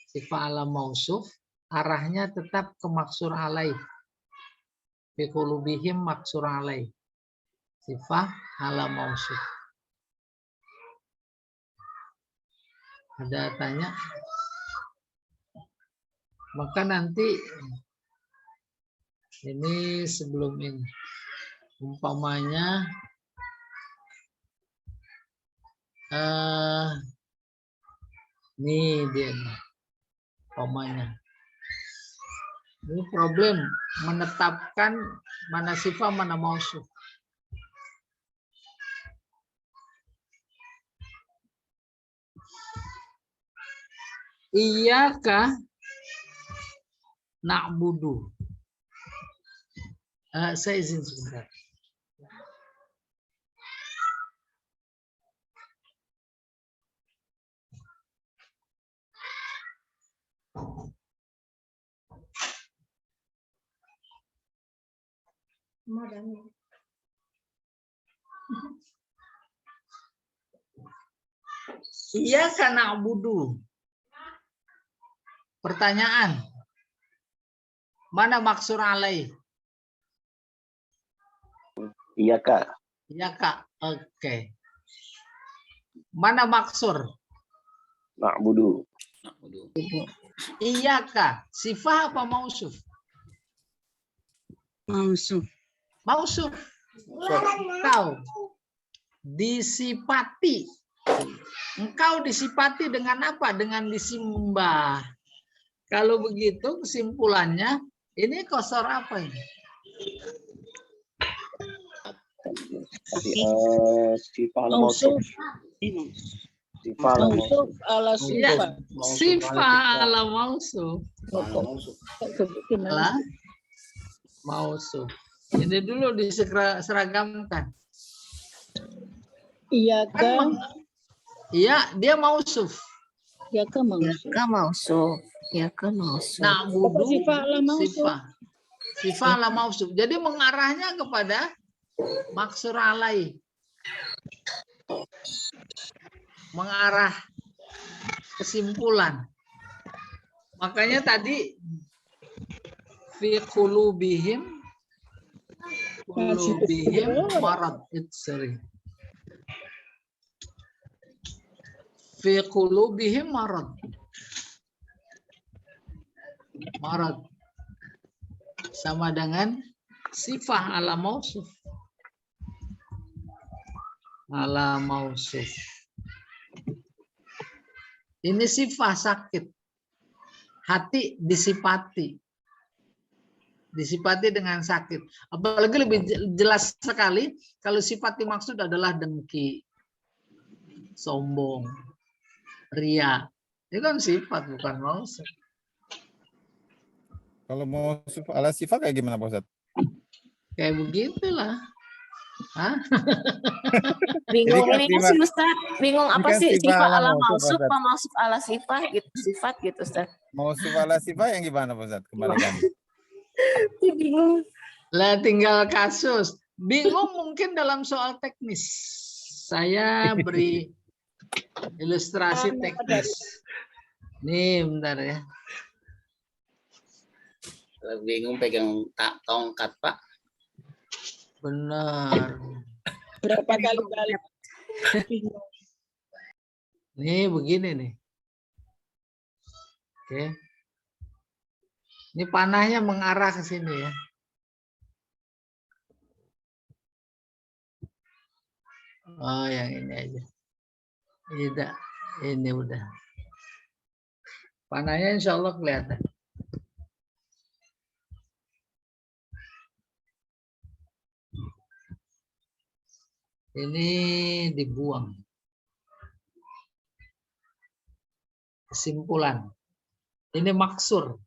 A: Sifat ala mausuf, arahnya tetap ke maksur alaih. Fi qulubihim maksur alaih. Sifat ala mausuf. Ada tanya? Maka nanti ini sebelum ini umpamanya ini dia umpamanya ini problem menetapkan mana sifat mana mausuf. Iyyaka na'budu. Saya izin sebentar. Iyyaka na'budu. Pertanyaan. Mana maksur alaih?
E: Iya Kak.
A: Iya Kak. Oke. Mana maksur?
E: Na'budu.
A: Iya Kak. Sifat apa mausuf?
D: Mausuf.
A: Mausuf. Engkau disifati. Engkau disifati dengan apa? Dengan disembah. Kalau begitu kesimpulannya ini kosor apa ini?
E: Sifat mausuf. Sifat mausuf.
F: Ala sifat.
A: Sifat ala mausuf. Ala mausuf. Ini dulu diseragamkan.
F: Iya kan?
A: Iya, dia mausuf.
F: Ya kan mausuf.
D: Ka mausuf. Ya ka mausuf.
A: Na'budu
F: Sifat ala mausuf.
A: Sifat ala mausuf. Jadi mengarahnya kepada maksur alai. mengarah kesimpulan. Makanya tadi fi qulubihim marad, sorry. Fi qulubihim marad. Marad sama dengan sifah ala mausuf. Ala mausuf. Ini sifah sakit. Hati disipati. Disipati dengan sakit. Apalagi lebih jelas sekali kalau sifat dimaksud adalah dengki, sombong, ria. Itu kan sifat bukan mausuf.
C: Kalau mausuf ala sifat kayak gimana Pak Ustadz?
A: Kayak begitulah. Hah?
D: Bingung
C: Jadi kan
D: ini sih Ustaz. Bingung apa
C: kan
D: sih
C: sifat
D: sifat
C: ala
D: ala
C: mausuf,
D: mausuf
C: Ustaz.
D: apa mausuf ala sifat gitu, sifat gitu Ustaz.
C: Mausuf ala sifat yang gimana Pak Ustadz? Kembalikan.
D: Bingung.
A: Lah tinggal kasus. Bingung mungkin dalam soal teknis. Saya beri ilustrasi teknis. Nih bentar ya.
G: Bingung pegang tongkat Pak.
A: Benar.
F: Berapa kali balik?
A: Nih begini nih. Oke. Ini panahnya mengarah ke sini ya. Oh, yang ini aja. Tidak, ini udah. Panahnya insya Allah kelihatan. Ini dibuang. Kesimpulan. Ini maksur.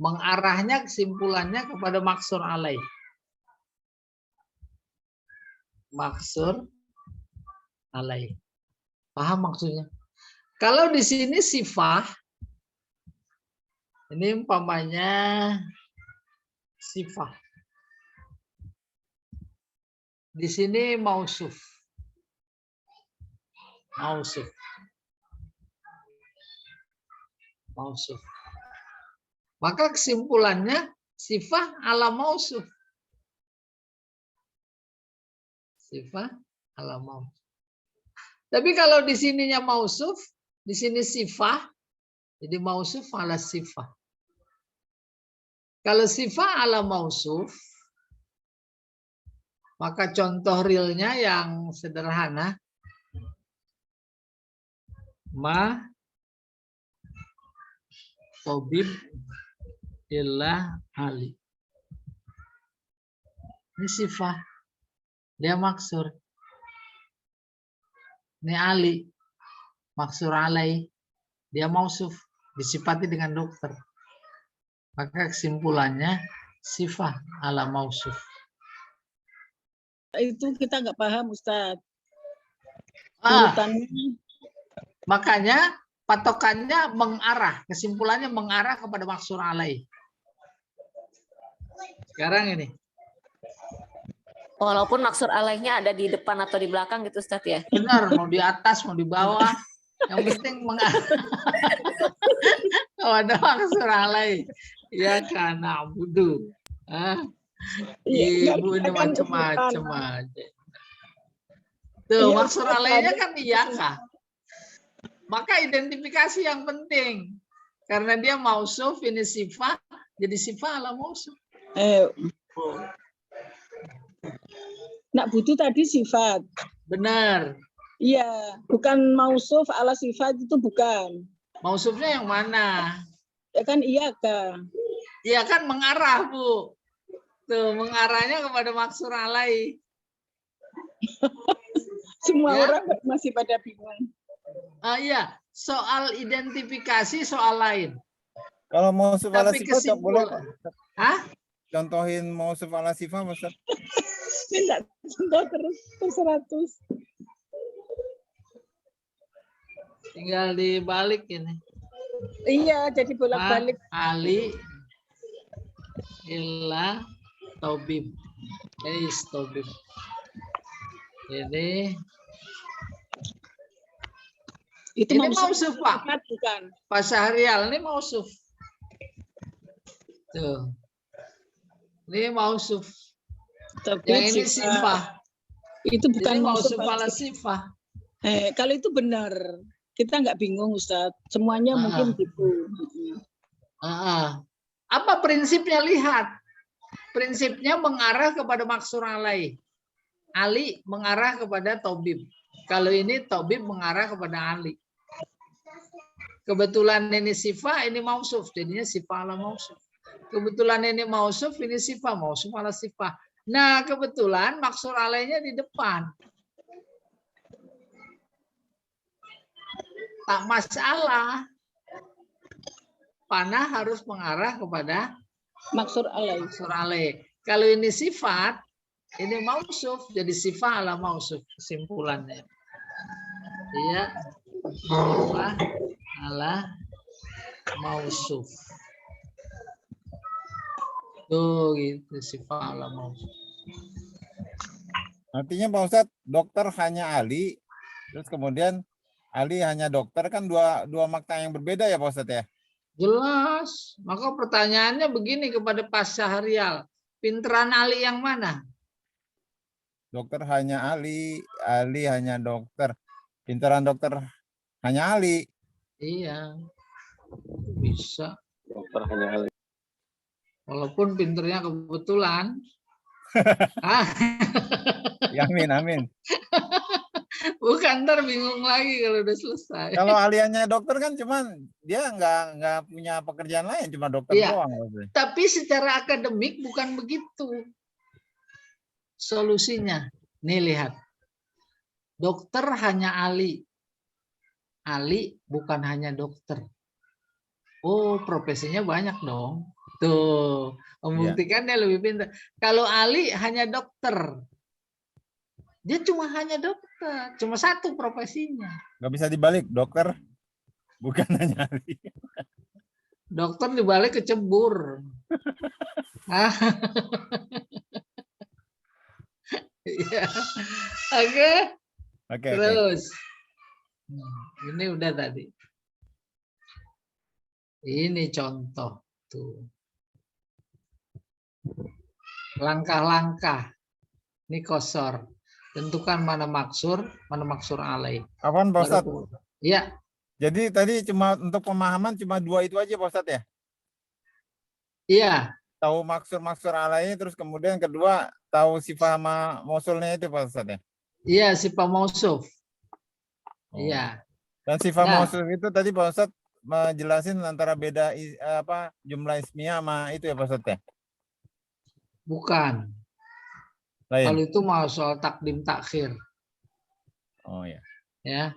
A: Mengarahnya kesimpulannya kepada maksur alaih. Maksur alaih. Paham maksudnya? Kalau di sini sifah, ini umpamanya sifah. Di sini mausuf. Mausuf. Mausuf. Maka kesimpulannya sifah ala mausuf. Sifah ala mausuf. Tapi kalau di sininya mausuf, di sini sifah, jadi mausuf ala sifah. Kalau sifah ala mausuf, maka contoh realnya yang sederhana, ma tabib illa ali. Ini sifah, dia maksur. Ini ali, maksur alai, dia mausuf, disifati dengan dokter. Maka kesimpulannya sifah ala mausuf.
F: Itu kita nggak paham Ustaz.
A: Ah,
F: Urutannya
A: makanya patokannya mengarah, kesimpulannya mengarah kepada maksur alai. Sekarang ini.
D: Walaupun maksud alaihnya ada di depan atau di belakang gitu Ustaz ya.
A: Benar, mau di atas, mau di bawah. Yang penting mengarah kepada maksur alai. Ya karena budu.
F: Iya,
A: Ibu ini
F: kita kan
A: macam-macam aja. Tuh,
F: Iya,
A: maksud
F: Ustaz,
A: alainya
F: tadi-
A: kan iyaka. Maka identifikasi yang penting. Karena dia mausuf, ini sifat, jadi sifat ala mausuf.
F: nak butuh tadi sifat.
A: Benar.
F: Iya, bukan mausuf ala sifat itu bukan.
A: Mausufnya yang mana?
F: Ya kan iya kan.
A: Iya kan mengarah, Bu. Tuh, mengarahnya kepada maksur alai.
F: Semua
A: Ya.
F: orang masih pada bingung.
A: Iya, soal identifikasi soal lain.
C: Kalau mausuf ala
A: Tapi
C: sifat boleh
A: kesimpulan.
C: Pak?
A: Hah?
C: Contohin mausuf ala sifat Pak Ustadz.
F: Tidak contoh terus 100.
A: Tinggal dibalik ini.
F: Iya, jadi bolak-balik.
A: Ali illa taubib. Tobib. Ini
F: Itu
A: Ini
F: mausuf
A: mausuf, Pak.
F: sifat bukan?
A: Pak Syahrial, ini mausuf. Tuh. Ini mausuf.
F: Tapi
A: Yang ini sifah.
F: Itu bukan
A: Ini
F: mausuf
A: mausuf ala sifah.
F: kalau itu benar, kita nggak bingung Ustaz. Semuanya mungkin gitu.
A: Apa prinsipnya? Lihat. Prinsipnya mengarah kepada maksur alaih. Ali mengarah kepada tobib. Kalau ini tobib mengarah kepada Ali. Kebetulan ini sifah, ini mausuf. Jadinya sifah ala mausuf. Kebetulan ini mausuf, ini sifah. Mausuf ala sifah. Nah, kebetulan maksur alaihnya di depan. Tak masalah. Panah harus mengarah kepada
F: Maksur alaih.
A: maksur alaih. Kalau ini sifat, ini mausuf. Jadi sifah ala mausuf. Kesimpulannya. Iya. Sifah ala mausuf. Tuh gitu, sifat ala mausuf.
C: Artinya Pak Ustadz, dokter hanya Ali, terus kemudian Ali hanya dokter, kan dua makna yang berbeda ya Pak Ustadz ya?
A: Jelas. Maka pertanyaannya begini kepada Pak Syahrial. Pinteran Ali yang mana?
C: Dokter hanya Ali, Ali hanya dokter. Pintaran dokter hanya Ali.
A: Iya. Bisa.
E: Dokter hanya Ali.
A: Walaupun pinternya kebetulan.
C: Amin, amin.
A: Bukan, ntar bingung lagi kalau udah selesai.
C: Kalau aliannya dokter kan cuman dia nggak punya pekerjaan lain, cuma dokter
A: Iya.
C: doang. Maksudnya.
A: Tapi secara akademik bukan begitu solusinya. Nih lihat. Dokter hanya Ali. Ali bukan hanya dokter. Oh, profesinya banyak dong. Tuh, membuktikan dia lebih pintar. Kalau Ali hanya dokter. Dia cuma hanya dokter. Cuma satu profesinya.
C: Nggak bisa dibalik, dokter bukan hanya Ali.
A: Dokter dibalik kecebur. Iya. Oke.
C: Oke.
A: Terus. Ini udah tadi. Ini contoh tuh. Langkah-langkah. Ini kosor. Tentukan mana maksur alaih.
C: Apaan Pak Ustadz?
A: Iya.
C: Jadi tadi cuma untuk pemahaman cuma dua itu aja Pak Ustadz ya?
A: Iya.
C: Tahu maksur alaih, terus kemudian kedua tahu sifat sama mausulnya itu Pak Ustadz ya?
A: Iya, sifat mausuf. Iya.
C: Dan sifat
A: Nah.
C: mausul itu tadi Pak Ustadz menjelasin antara beda jumlah ismiyah sama itu ya Pak Ustadz ya?
A: Bukan.
C: Lain.
A: Kalau itu mau soal takdim takhir.
C: Oh ya.
A: Ya.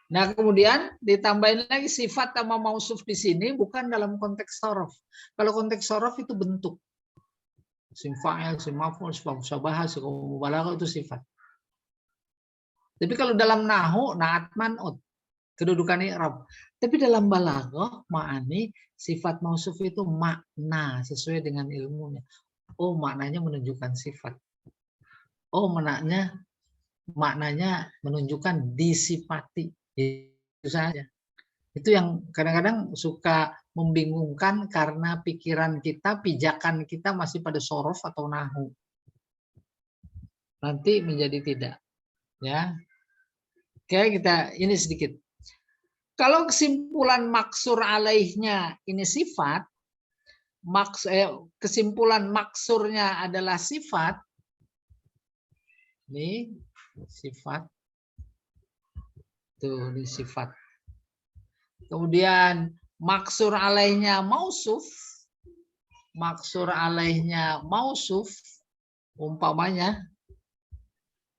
A: Nah, kemudian ditambahin lagi sifat sama mausuf di sini bukan dalam konteks sorof. Kalau konteks sorof itu bentuk. Sim fa'il, sim maf'ul, sim musyabahah, sim mubalaghah itu sifat. Tapi kalau dalam nahu, na'at man'ut, kedudukan i'rab. Tapi dalam balaghah, ma'ani, sifat mausuf itu makna sesuai dengan ilmunya. Oh, maknanya menunjukkan sifat. Oh, maknanya menunjukkan disifati. Itu saja. Itu yang kadang-kadang suka membingungkan karena pikiran kita, pijakan kita masih pada sorof atau nahu. Nanti menjadi tidak. Ya. Oke, kita ini sedikit. Kalau kesimpulan maksur alaihnya ini sifat, kesimpulan maksurnya adalah sifat. Ini sifat. Tuh, ini sifat. Kemudian maksur alaihnya mausuf. Maksur alaihnya mausuf. Umpamanya.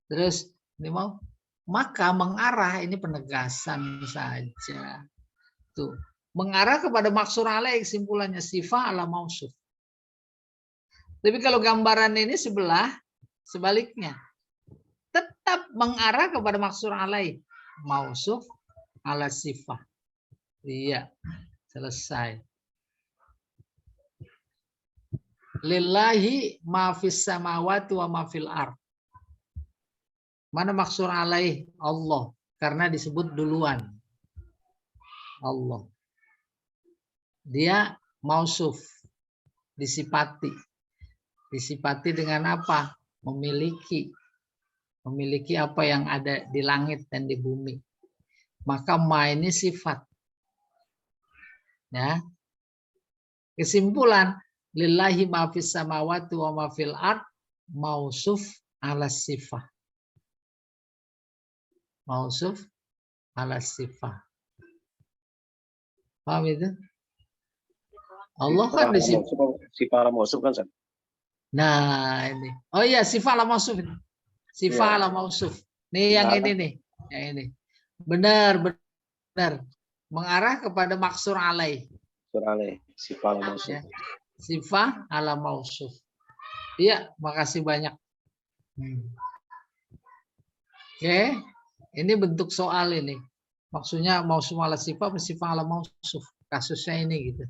A: Terus ini mau. Maka mengarah, ini penegasan saja. Tuh. Mengarah kepada maksur alaih, kesimpulannya sifat ala mausuf. Tapi kalau gambaran ini sebaliknya. Tetap mengarah kepada maksur alaih. Mausuf ala sifah. Iya, selesai. Lillahi ma fis samawati wa ma fil ardh. Mana maksur alaih? Allah. Karena disebut duluan. Allah. Dia mausuf. Disipati. Disipati dengan apa? Memiliki. Memiliki apa yang ada di langit dan di bumi. Maka ma ini sifat. Ya. Kesimpulan, lillahi ma fis samawati wa ma fil ard mausuf ala sifah. Mausuf ala sifah. Paham itu? Allah kan disifat.
E: Sifat ala mausuf kan, Ustaz?
A: Nah, ini. Oh iya, sifat ala mausuf. Sifat ala mausuf. Nih yang ini nih. Yang ini. Benar, benar. Mengarah kepada maksur alaih.
E: Surale, sifat ala mausuf.
A: Ya. Sifat ala mausuf. Iya, makasih banyak. Oke, ini bentuk soal ini. Maksudnya mausuf ala sifat, sifat ala mausuf. Kasusnya ini gitu.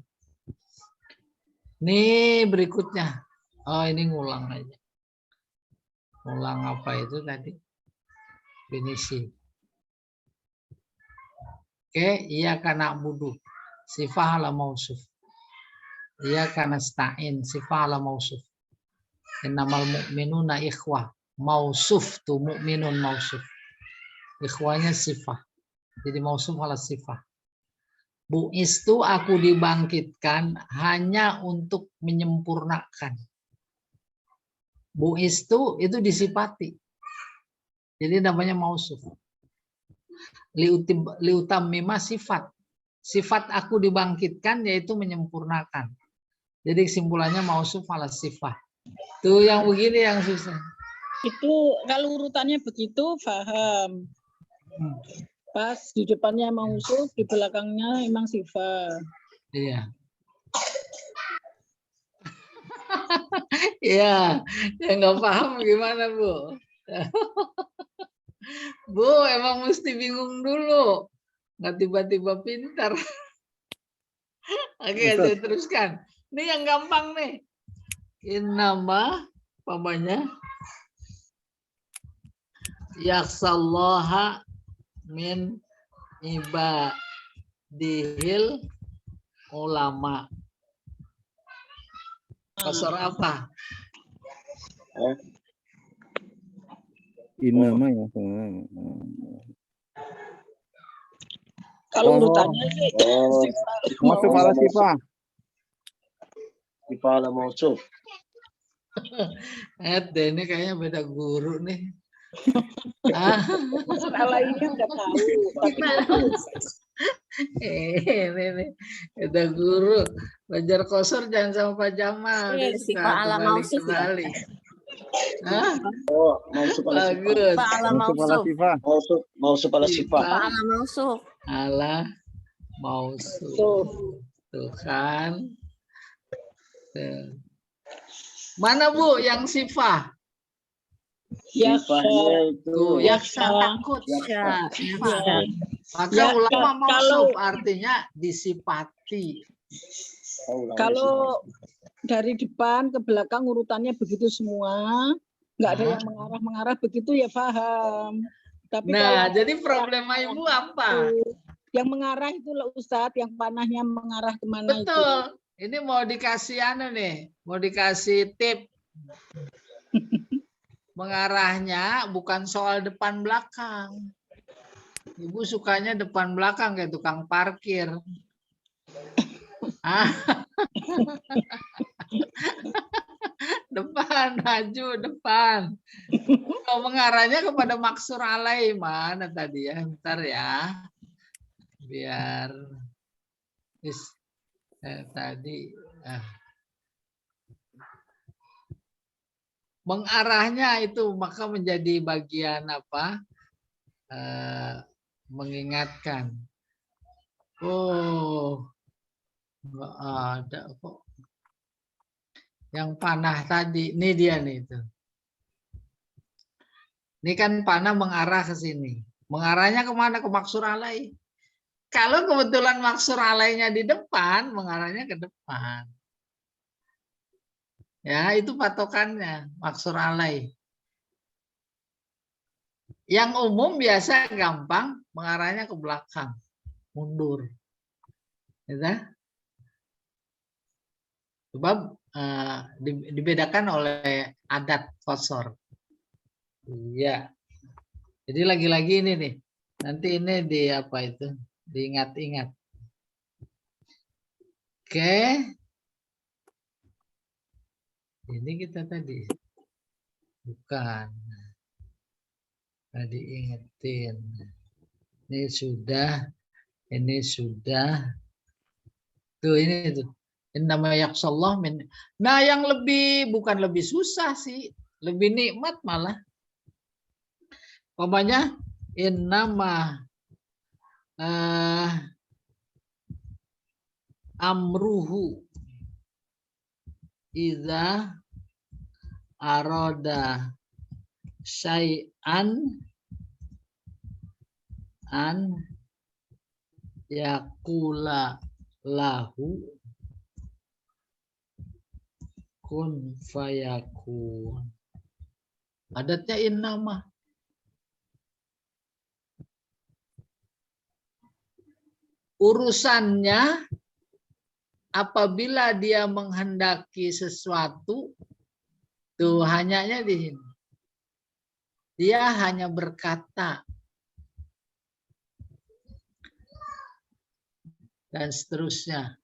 A: Nih berikutnya. Oh, ini ngulang aja. Ngulang apa itu tadi? Definisi. Oke, iya karena budu. Sifat ala mausuf. Iya karena stain. Sifat ala mausuf. Innamal mu'minuna ikhwah. Mausuf tuh mu'minun mausuf. Ikhwanya sifat. Jadi mausuf ala sifat. Bu'istu aku dibangkitkan hanya untuk menyempurnakan. Bu'istu itu disifati. Jadi namanya mausuf. Liutammima sifat. Sifat aku dibangkitkan yaitu menyempurnakan. Jadi kesimpulannya mausuf ala sifat. Tuh yang begini yang susah.
F: Itu kalau urutannya begitu paham. Pas di depannya mausuf, di belakangnya emang sifat.
A: Iya. Iya, yang nggak paham gimana Bu? Bu, emang mesti bingung dulu, nggak tiba-tiba pintar. Oke, saya teruskan. Ini yang gampang nih. Innama, pamannya, yaksallaha min ibadihil ulama. Kosor apa?
C: Inama ya.
F: Kalau urutannya sih
C: Mausuf ala sifat.
E: Sifat ala mausuf.
A: Ini kayaknya beda guru nih.
F: lainnya nggak tahu.
A: Ini beda guru. Belajar kosor jangan sama Pak Jamal.
D: Iya, sifat ala mausuf ya.
A: Kembali. Hah?
E: Oh, mausuf ala sifat.
A: Bagus.
D: Sifat ala
C: Mausuf ala
D: mausuf.
C: sifat.
E: Mausuf ala sifat.
D: Sifat ala mausuf.
A: Ala mausuf. Tuh kan. Tuh. Mana Bu yang sifat?
E: Sifatnya itu.
A: Tuh, yaksa takut.
D: Ya.
A: Maka
F: Ya,
A: ulama
F: kalau-
A: mausuf artinya disipati.
F: Kalau dari depan ke belakang urutannya begitu semua, nggak ada yang mengarah-mengarah begitu ya paham. Tapi
A: Nah,
F: kalau
A: jadi problema Ibu apa?
F: yang mengarah itu loh Ustadz, yang panahnya mengarah kemana itu.
A: Betul. Ini mau dikasih nih, mau dikasih tip. Mengarahnya bukan soal depan belakang. Ibu sukanya depan belakang kayak tukang parkir. Depan, maju, depan. Kalau mengarahnya kepada maksur alaih mana tadi ya? Bentar ya. Biar tadi mengarahnya itu maka menjadi bagian apa? Mengingatkan. Oh, nggak ada kok. Yang panah tadi, ini dia nih itu. Ini kan panah mengarah ke sini. Mengarahnya kemana? Ke maksur alaih. Kalau kebetulan maksur alaihnya di depan, mengarahnya ke depan. Ya, itu patokannya, maksur alaih. Yang umum biasa gampang mengarahnya ke belakang, mundur. Gitu? Sebab dibedakan oleh adat kosor. Iya. Jadi lagi-lagi ini nih. Nanti ini di apa itu? Diingat-ingat. Oke. Ini kita tadi. Bukan. Tadi ingetin. Ini sudah. Ini sudah. Tuh ini tuh. Ini namanya yaksallah min. Nah yang lebih, bukan lebih susah sih. Lebih nikmat malah. Pokoknya innama amruhu idza arada syai'an an yaqula lahu kun fayakun. Adatnya innama. Urusannya apabila dia menghendaki sesuatu, tuh hanyanya di sini. Dia hanya berkata. Dan seterusnya.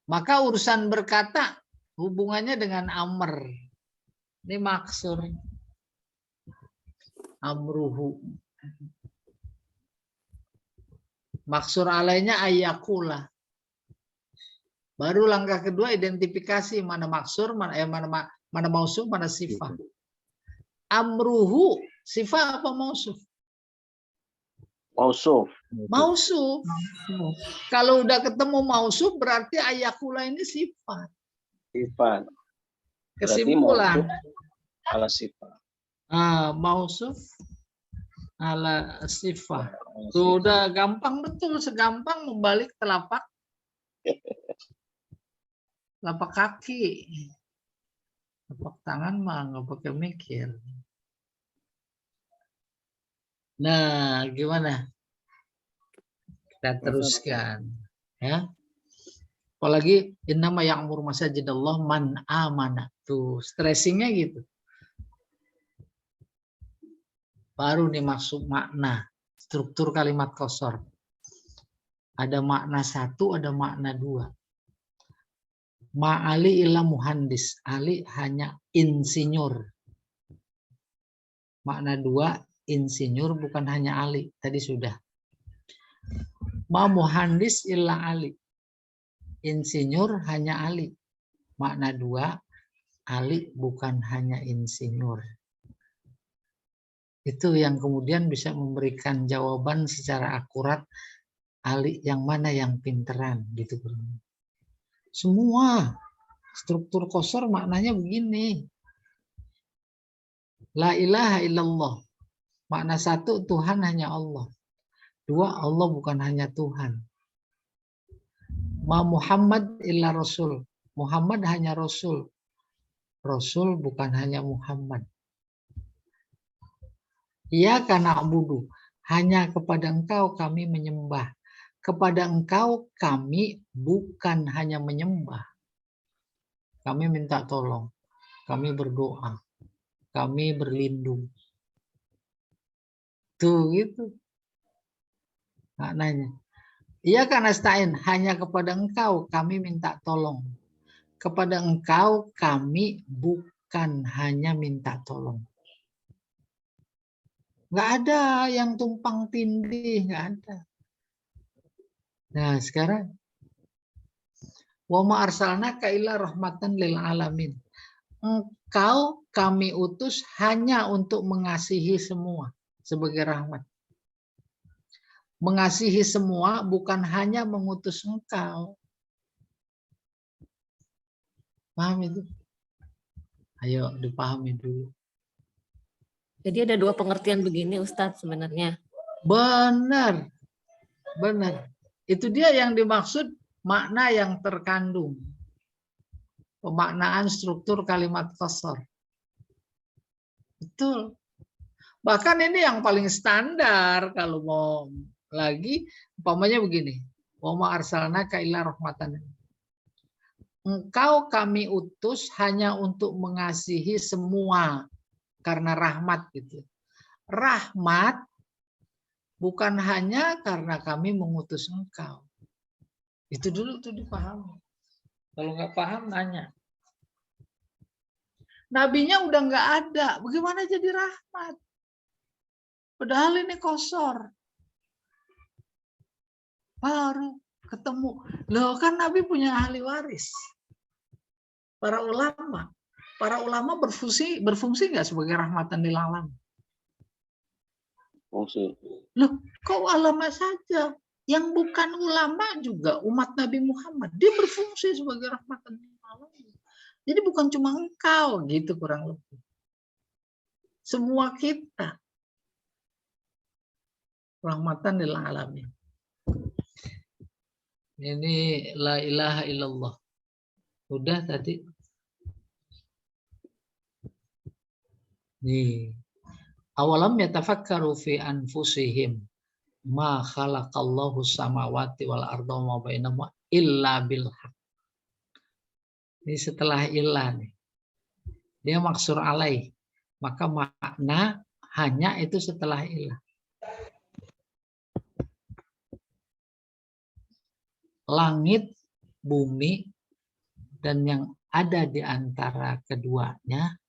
A: Maka urusan berkata hubungannya dengan amr. Ini maksur. Amruhu. Maksur alainya ayakula. Baru langkah kedua identifikasi mana maksur, mana mausuf, mana sifat. Amruhu, sifat apa mausuf?
E: Mausuf.
A: Mausuf. Kalau udah ketemu mausuf berarti ayakula ini sifat.
E: Sifat.
A: Kesimpulan.
E: Ala sifat.
A: Mausuf ala sifat. Sudah gampang betul, segampang membalik telapak kaki. Telapak tangan mah nggak pakai mikir. Nah, gimana? Kita teruskan, ya. Apalagi innama ya'muru masajidallah man amana. Tuh, stressingnya gitu. Baru nih maksud makna, struktur kalimat qasar. Ada makna satu, ada makna dua. Ma'ali illa muhandis. Ali hanya insinyur. Makna dua, insinyur bukan hanya Ali. Tadi sudah. Ma muhandis illa Ali. Insinyur hanya Ali. Makna dua, Ali bukan hanya insinyur. Itu yang kemudian bisa memberikan jawaban secara akurat Ali yang mana yang pinteran gitu. Semua struktur qasar maknanya begini. La ilaha illallah. Makna satu, Tuhan hanya Allah. Dua, Allah bukan hanya Tuhan. Ma Muhammad illa Rasul. Muhammad hanya Rasul. Rasul bukan hanya Muhammad. Ya karena abudu, hanya kepada engkau kami menyembah. Kepada engkau kami bukan hanya menyembah. Kami minta tolong. Kami berdoa. Kami berlindung. Tuh gitu. Maknanya. Iya karena stain, hanya kepada engkau kami minta tolong. Kepada engkau kami bukan hanya minta tolong. Nggak ada yang tumpang tindih, nggak ada. Nah sekarang, wa ma arsalnaka illa rahmatan lil alamin. Engkau kami utus hanya untuk mengasihi semua sebagai rahmat. Mengasihi semua bukan hanya mengutus engkau. Paham itu? Ayo dipahami dulu.
D: Jadi ada dua pengertian begini Ustadz sebenarnya.
A: Benar. Benar. Itu dia yang dimaksud makna yang terkandung. Pemaknaan struktur kalimat qasar. Betul. Bahkan ini yang paling standar kalau mau lagi, umpamanya begini. Wa ma arsalnaka illa rahmatan. Engkau kami utus hanya untuk mengasihi semua karena rahmat gitu. Rahmat bukan hanya karena kami mengutus engkau. Itu dulu tuh dipahami. Kalau nggak paham nanya. Nabinya udah nggak ada, bagaimana jadi rahmat? Padahal ini kosor. Baru ketemu. Loh kan Nabi punya ahli waris. Para ulama. Para ulama berfungsi nggak sebagai rahmatan lil alamin?
E: Fungsi.
A: Loh, kok ulama saja? Yang bukan ulama juga umat Nabi Muhammad. Dia berfungsi sebagai rahmatan lil alamin. Jadi bukan cuma engkau gitu kurang lebih. Semua kita rahmatan lil alamin. Ini la ilaha illallah. Udah tadi. Nih. Awalam yatafakkaru fi anfusihim ma khalaqallahu samawati wal arda wa bainahuma illa bil haq. Ini setelah illa nih. Dia maksur alaih. Maka makna hanya itu setelah illa. Langit, bumi, dan yang ada di antara keduanya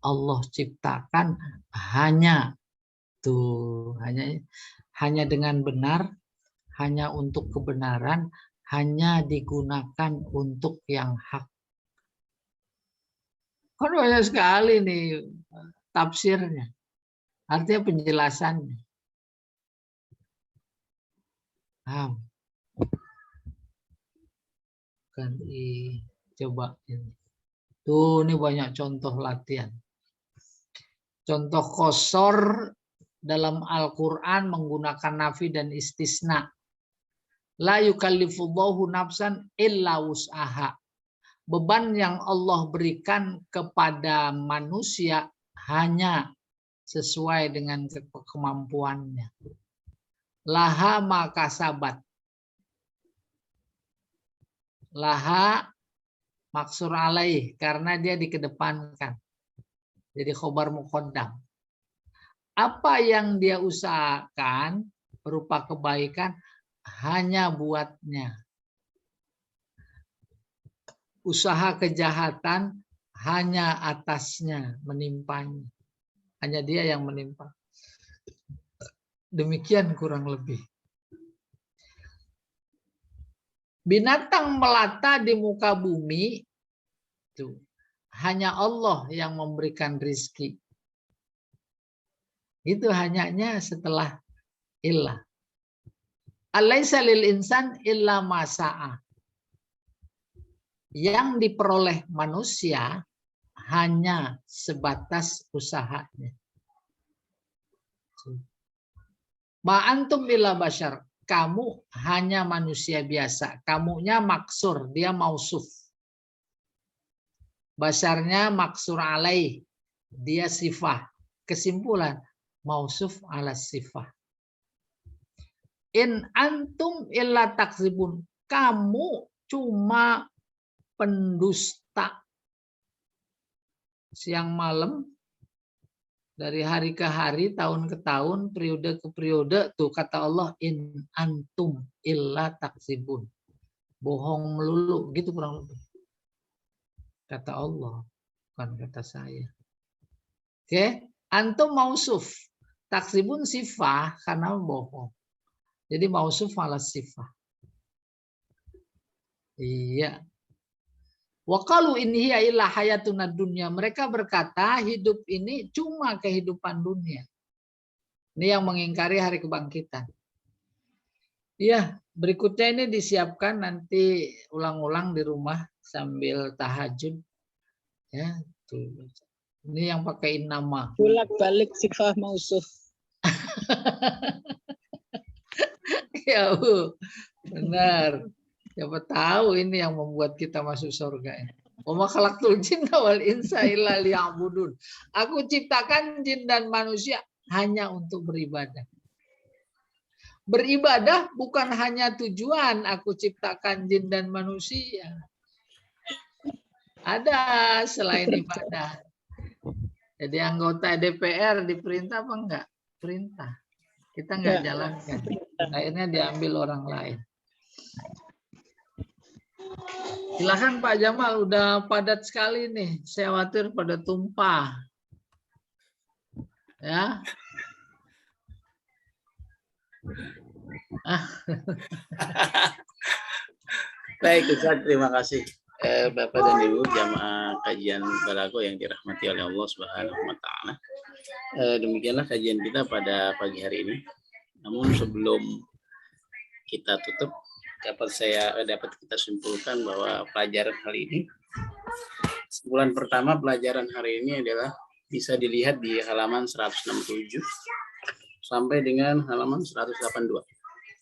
A: Allah ciptakan hanya dengan benar, hanya untuk kebenaran, hanya digunakan untuk yang hak. Kan banyak sekali nih tafsirnya, artinya penjelasannya. Paham? Kan coba ini. Tuh ini banyak contoh latihan. Contoh qasar dalam Al-Quran menggunakan nafi dan istisna. La yukallifullahu nafsan illa wus'aha. Beban yang Allah berikan kepada manusia hanya sesuai dengan kemampuannya. Laha ma kasabat. Laha maksur alaih karena dia dikedepankan. Jadi khobar muqaddam. Apa yang dia usahakan berupa kebaikan hanya buatnya. Usaha kejahatan hanya atasnya menimpanya. Hanya dia yang menimpa. Demikian kurang lebih. Binatang melata di muka bumi itu hanya Allah yang memberikan rizki. Itu hanyanya setelah illah. Alaisa lil insan illa masa'a. Yang diperoleh manusia hanya sebatas usahanya. Ma'antum illa bashar. Kamu hanya manusia biasa. Kamunya maksur, dia mausuf. Basarnya maksur alaih, dia sifah. Kesimpulan, mausuf ala sifah. In antum illa takzibun. Kamu cuma pendusta. Siang malam, dari hari ke hari, tahun ke tahun, periode ke periode, tuh kata Allah, in antum illa takzibun. Bohong melulu, gitu kurang lebih. Kata Allah, bukan kata saya. Oke, antum mausuf. Taksibun sifah karena bohong. Jadi mausuf ala sifah. Iya. Wa qalu in hiya illa hayatuna dunya. Mereka berkata hidup ini cuma kehidupan dunia. Ini yang mengingkari hari kebangkitan. Iya, berikutnya ini disiapkan nanti ulang-ulang di rumah sambil tahajud. Ya, tuh. Ini yang pakai nama.
F: Bolak-balik sifah mausuf.
A: Ya, benar. Siapa tahu ini yang membuat kita masuk surga. Wa ma khalaqtul jinna wal insa illa liya'budun. Aku ciptakan jin dan manusia hanya untuk beribadah. Beribadah bukan hanya tujuan aku ciptakan jin dan manusia. Ada selain ibadah. Jadi anggota DPR diperintah apa enggak? Perintah. Kita enggak jalankan. Akhirnya diambil orang lain. Silakan Pak Jamal, udah padat sekali nih. Saya khawatir pada tumpah. Ya.
G: Baik Ustaz, terima kasih Bapak dan Ibu jamaah kajian Balago yang dirahmati oleh Allah Subhanahu wa taala. Demikianlah kajian kita pada pagi hari ini. Namun sebelum kita tutup, dapat kita simpulkan bahwa pelajaran hari ini, kesimpulan pertama pelajaran hari ini adalah bisa dilihat di halaman 167 sampai dengan halaman 182.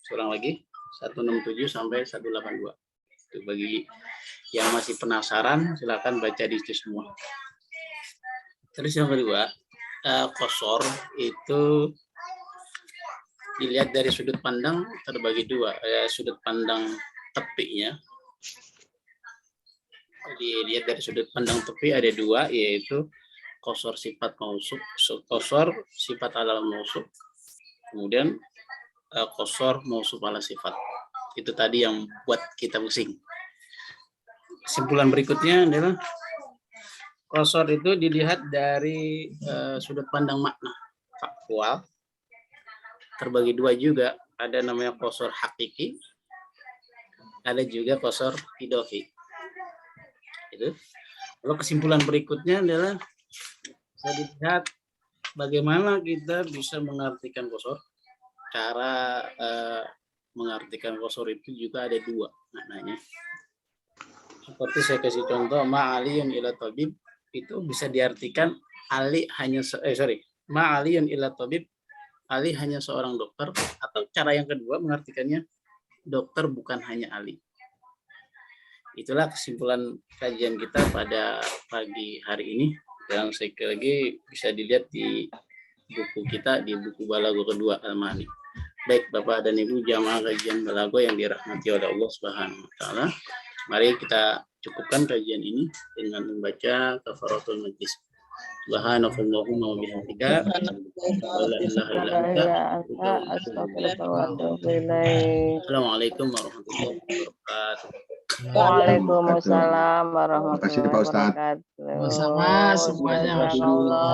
G: Seorang lagi 167 sampai 182. Itu bagi yang masih penasaran, silakan baca di situ semua. Terus yang kedua, qasar itu dilihat dari sudut pandang terbagi dua. Sudut pandang tepinya. Dilihat dari sudut pandang tepi ada dua, yaitu qasar sifat mausuf, qasar sifat ala mausuf. Kemudian qasar mausuf ala sifat. Itu tadi yang buat kita pusing. Kesimpulan berikutnya adalah qasar itu dilihat dari sudut pandang makna faktual. Terbagi dua juga, ada namanya qasar hakiki, ada juga qasar idofi. Itu. Lalu kesimpulan berikutnya adalah saya lihat bagaimana kita bisa mengartikan qasar. Cara mengartikan qasar itu juga ada dua maknanya. Seperti saya kasih contoh, ma'aliyun ila tabib itu bisa diartikan Ali hanya ma'aliyun ila tabib, Ali hanya seorang dokter, atau cara yang kedua mengartikannya dokter bukan hanya Ali. Itulah kesimpulan kajian kita pada pagi hari ini, dan sekali lagi bisa dilihat di buku kita, di buku Balago kedua Al-Ma'ani. Baik Bapak dan Ibu jamaah kajian Balago yang dirahmati oleh Allah Subhanahu wa taala. Mari kita cukupkan kajian ini dengan membaca kafaratul majlis. Subhanakallahumma wa bihamdika la ilaha illa anta astaghfiruka wa atubu ilaik. Assalamualaikum warahmatullahi wabarakatuh.
D: Waalaikumsalam warahmatullahi
H: Terima kasih, Pak Ustadz.
D: wabarakatuh.
A: Sama semuanya.
D: Masya Allah.